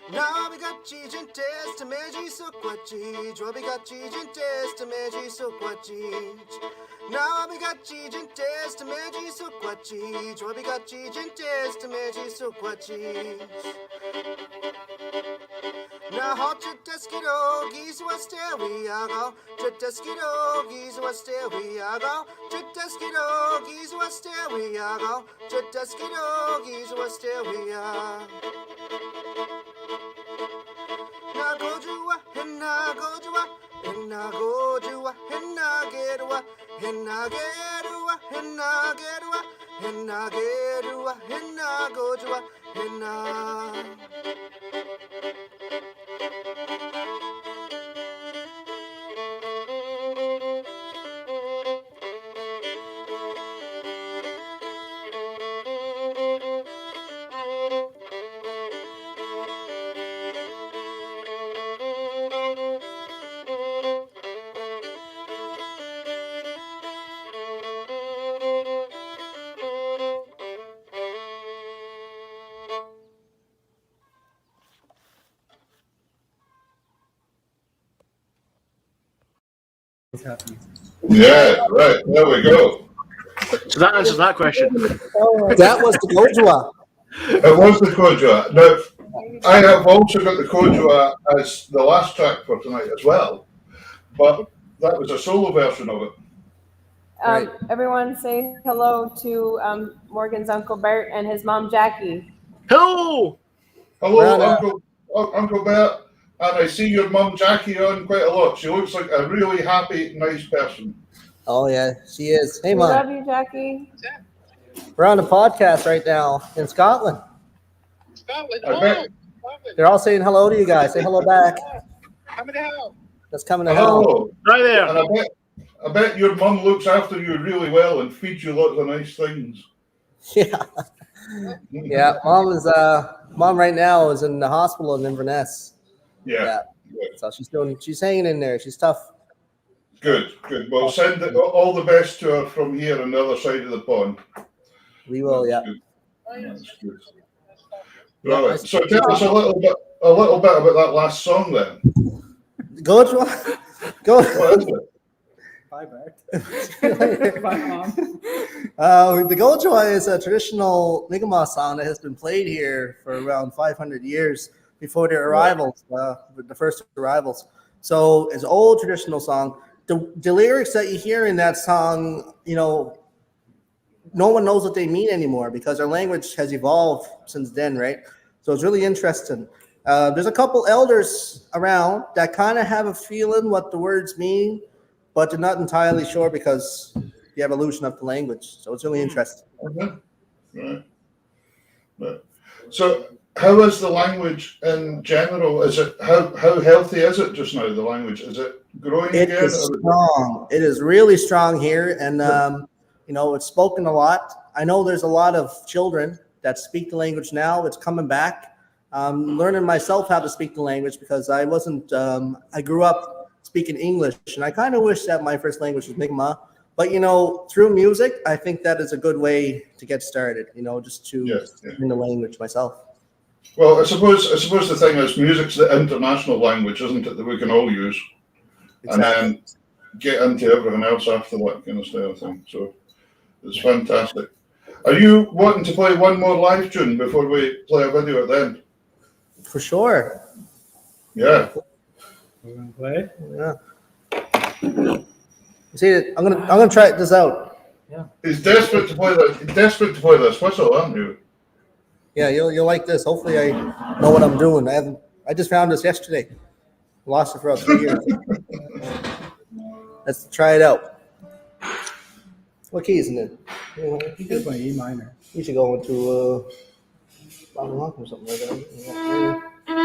Nabigachi gentes te meji sukwachi, Drobigachi gentes te meji sukwachi. Nabigachi gentes te meji sukwachi, Drobigachi gentes te meji sukwachi. Na hot chitaskido, geese was still we are go. Chitaskido, geese was still we are go. Chitaskido, geese was still we are go. Chitaskido, geese was still we are. Na gojua, henna gojua, henna gojua, henna gerua, henna gerua, henna gerua, henna gerua, henna gojua, henna. Yeah, right. There we go. So that answers that question. That was the Gojwa. It was the Kojua. Now, I have also got the Kojua as the last track for tonight as well, but that was a solo version of it. Right. Everyone say hello to Morgan's Uncle Bert and his mom Jackie. Hello! Hello, Uncle Bert. And I see your mum Jackie on quite a lot. She looks like a really happy, nice person. Oh yeah, she is. Hey, We Mom. love you, Jackie. We're on a podcast right now in Scotland. I bet. They're all saying hello to you guys. Say hello back. That's coming to hell. Hello. Hi there. And I bet your mum looks after you really well and feeds you lots of nice things. Yeah. Yeah. Mom right now is in the hospital in Inverness. Yeah. So she's hanging in there. She's tough. Good. Well, send all the best to her from here on the other side of the pond. We will, yeah. That's good. Right. So tell us a little bit about that last song then. Go. What is it? Bye, Bert. Bye, Mom. The Gojwa is a traditional Mi'kmaq song that has been played here for around 500 years before their arrivals, the first arrivals. So it's an old traditional song. The lyrics that you hear in that song, no one knows what they mean anymore because our language has evolved since then, right? So it's really interesting. There's a couple elders around that kind of have a feeling what the words mean, but they're not entirely sure because the evolution of the language. So it's really interesting. Right. So how is the language in general? Is it how healthy is it just now? The language, is it growing It again? is strong. It is really strong here, and it's spoken a lot. I know there's a lot of children that speak the language now. It's coming back. Learning myself how to speak the language because I wasn't. I grew up speaking English, and I kind of wish that my first language was Mi'kmaq. But through music, I think that is a good way to get started. Just to learn the language myself. Well, I suppose the thing is, music's the international language, isn't it, that we can all use, and then get into everything else after that kind of style thing. So it's fantastic. Are you wanting to play one more live tune before we play a video at the end? For sure. Yeah. We're gonna play. Yeah. See, I'm gonna try this out. Yeah. He's desperate to play this. He's desperate to play this whistle, aren't you? Yeah, you'll like this. Hopefully, I know what I'm doing. I just found this yesterday. Lost it for about 3 years. Let's try it out. What key is in it? You could play E minor. We should go into or something like that.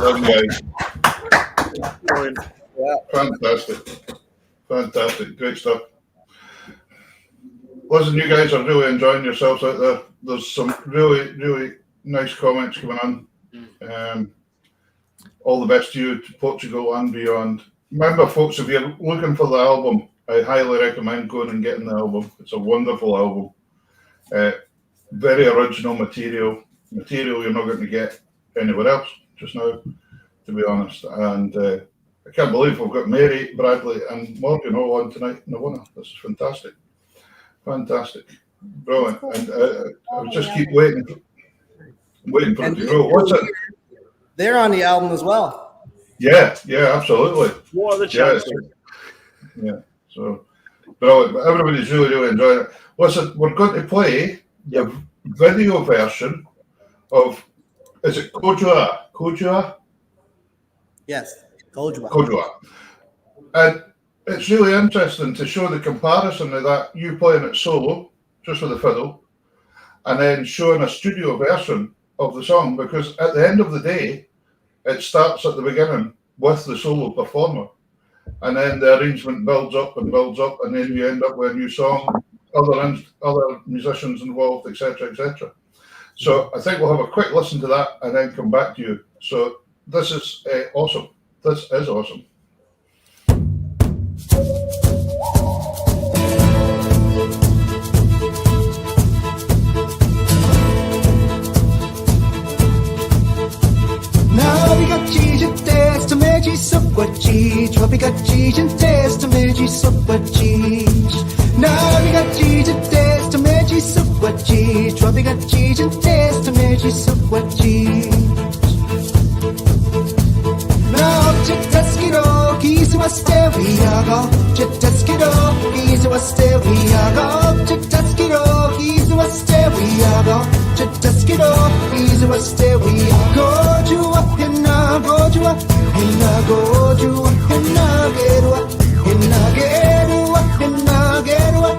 done, guys. Brilliant. Fantastic, great stuff. Listen, you guys are really enjoying yourselves out there. There's some really nice comments coming on. All the best to you, to Portugal and beyond. Remember, folks, if you're looking for the album, I highly recommend going and getting the album. It's a wonderful album. Very original material you're not going to get anywhere else just now, to be honest. And I can't believe we've got Mary, Bradley, and Morgan all on tonight in the winner. This is fantastic. Brilliant. And I just keep waiting for it to grow. What's it? They're on the album as well. Yeah, absolutely. What are the chances? Yeah, so brilliant. Everybody's really enjoying it. Listen, we're going to play the video version of, is it Kojua? Yes, Kojua. Kojua. And it's really interesting to show the comparison of that, you playing it solo, just with the fiddle, and then showing a studio version of the song, because at the end of the day, it starts at the beginning with the solo performer, and then the arrangement builds up, and then you end up with a new song, other musicians involved, etc. So I think we'll have a quick listen to that and then come back to you. So this is awesome. This is awesome. Navigaci de testa, medi soquati, tropicaci de testa, medi soquati. Navigaci de testa, medi soquati, tropicaci de testa, medi soquati. Now, Chitaskiro, Gizu Asteriago, Chitaskiro, Gizu Asteriago, Chitaskiro, Gizu Asteriago, Chitaskiro, Gizu Asteriago, Jua, Hina, Gojua, Hina, Gojua, Hina, Gerua, Hina, Gerua, Hina, Gerua,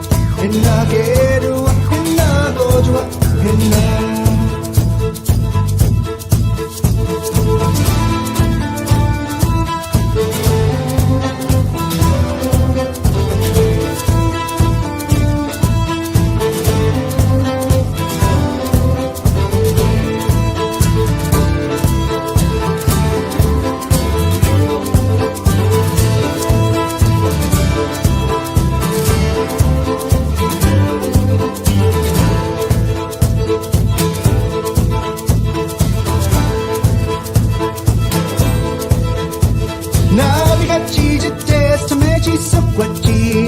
Hina, Gerua, Hina, Gojua, Hina.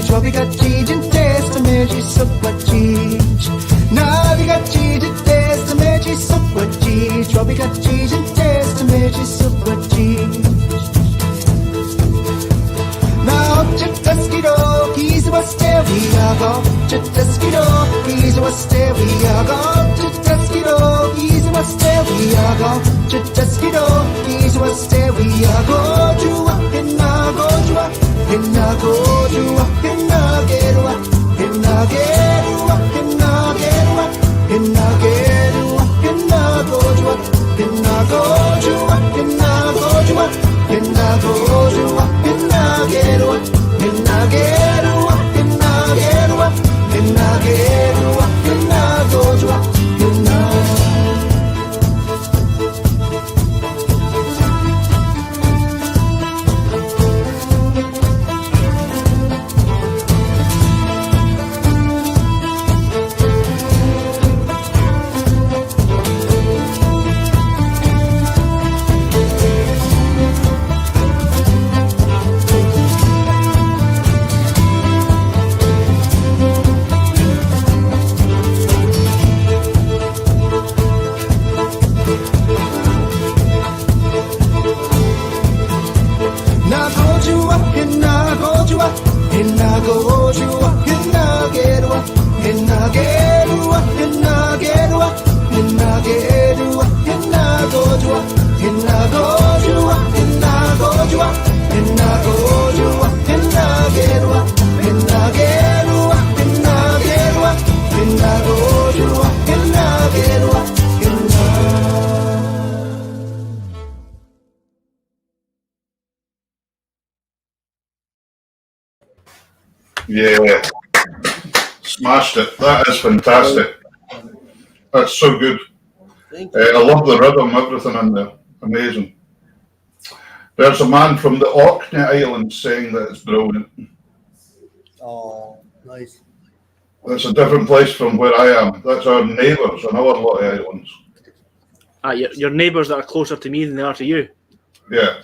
Tropicaci de testa, medi soquati. Navigaci de testa, medi soquati. Tropicaci de testa, medi soquati. Now, Chitaskiro, Gizu Asteriago, Chitaskiro, Gizu Asteriago, Chitaskiro, Gizu Asteriago, Chitaskiro, Gizu Asteriago, Jua, Hina, Gojua, Hina, Gojua, Hina, Gerua, Hina, Gerua, Hina, Gerua, Hina, Gerua, Hina, Gojua, Hina, Gojua, Hina, Gojua, Hina, Gojua, Hina, Gerua, Hina, Gerua, Hina, Gerua, Hina, Gerua, Hina, Gojua, Hina. Yeah. Smashed it. That is fantastic. That's so good. I love the rhythm, everything in there. Amazing. There's a man from the Orkney Islands saying that it's brilliant. Oh, nice. That's a different place from where I am. That's our neighbours on our lot of islands. Your neighbours that are closer to me than they are to you. Yeah.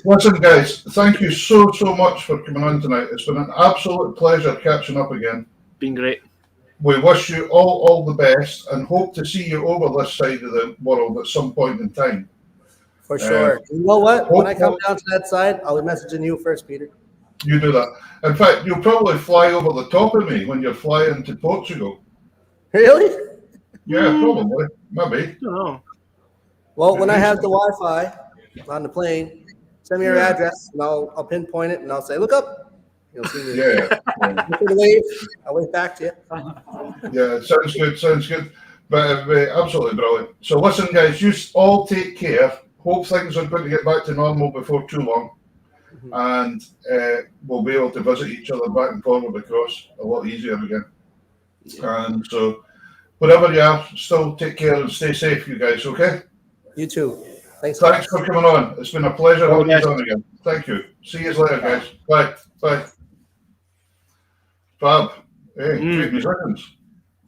Listen, guys, thank you so much for coming on tonight. It's been an absolute pleasure catching up again. Been great. We wish you all the best and hope to see you over this side of the world at some point in time. For sure. You know what? When I come down to that side, I'll be messaging you first, Peter. You do that. In fact, you'll probably fly over the top of me when you're flying to Portugal. Really? Yeah, probably. Maybe. Oh. Well, when I have the Wi-Fi on the plane, send me your address, and I'll pinpoint it, and I'll say, look up. You'll see me. Yeah. I'll wave back to you. Yeah, sounds good. But absolutely brilliant. So listen, guys, you all take care. Hope things are going to get back to normal before too long. And we'll be able to visit each other back and forward across a lot easier again. And so wherever you are, still take care and stay safe, you guys, okay? You too. Thanks for coming on. It's been a pleasure having you on again. Thank you. See you later, guys. Bye. Fab. Hey, great musicians.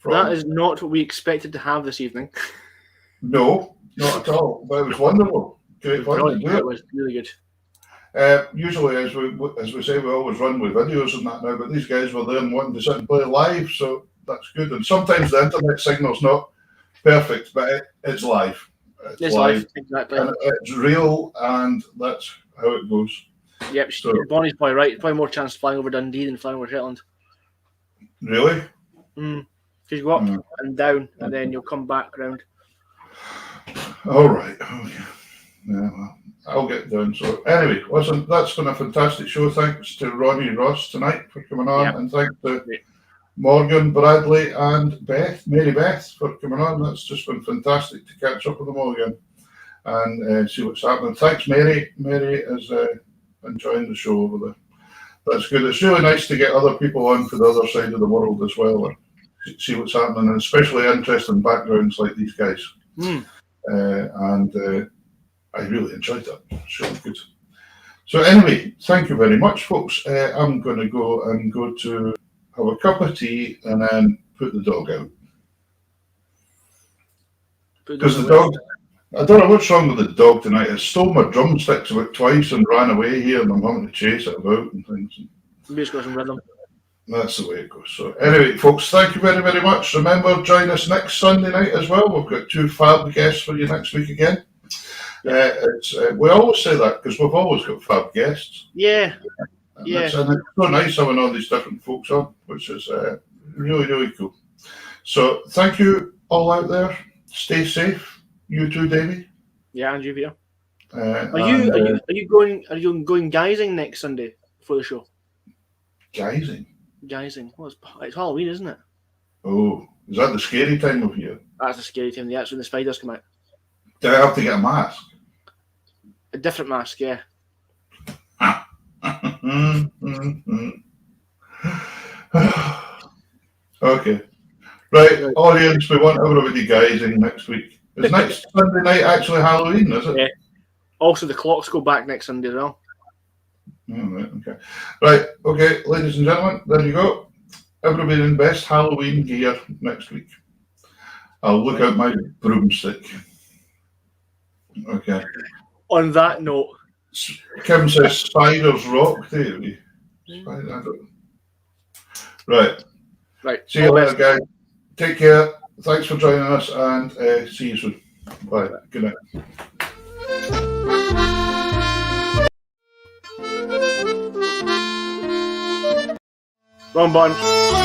That is not what we expected to have this evening. No, not at all. But it was wonderful. Great fun to do it. It was really good. Usually, as we say, we always run with videos and that now, but these guys were there and wanting to sit and play live, so that's good. And sometimes the internet signal's not perfect, but it's live. It's live, exactly. And it's real, and that's how it goes. Yep, so, Bonnie's probably right. Probably more chance flying over Dundee than flying over Shetland. Really? Because you go up and down, and then you'll come back round. All right. Okay. Yeah, well, I'll get down. So anyway, listen, that's been a fantastic show. Thanks to Ronnie Ross tonight for coming on, and thanks to Morgan, Bradley, and Mary Beth for coming on. That's just been fantastic to catch up with them all again and see what's happening. Thanks, Mary. Mary is enjoying the show over there. That's good. It's really nice to get other people on for the other side of the world as well and see what's happening, and especially interesting backgrounds like these guys. I really enjoyed that. It's really good. So anyway, thank you very much, folks. I'm going to go to have a cup of tea and then put the dog out. Because the dog, I don't know what's wrong with the dog tonight. It stole my drumsticks about twice and ran away here, and I'm having to chase it about and things. Maybe it's got some rhythm. That's the way it goes. So anyway, folks, thank you very, very much. Remember, join us next Sunday night as well. We've got 2 fab guests for you next week again. We always say that because we've always got fab guests. Yeah. And it's so nice having all these different folks on, which is really, really cool. So thank you all out there. Stay safe. You too, Davie. Yeah, and you, Peter. Are you going guising next Sunday for the show? Guising? Well, it's Halloween, isn't it? Oh, is that the scary time of year? That's the scary time. That's when the spiders come out. Do I have to get a mask? A different mask, yeah. Okay. Right, audience, we want everybody guising next week. Is next Sunday night actually Halloween, is it? Yeah. Also, the clocks go back next Sunday as well. Right, okay, ladies and gentlemen, there you go. Everybody in best Halloween gear next week. I'll look out my broomstick. Okay. On that note, Kim says spiders rock, Davey. Right. See you later, guys. Take care. Thanks for joining us, and see you soon. Bye. Good night. Wrong button.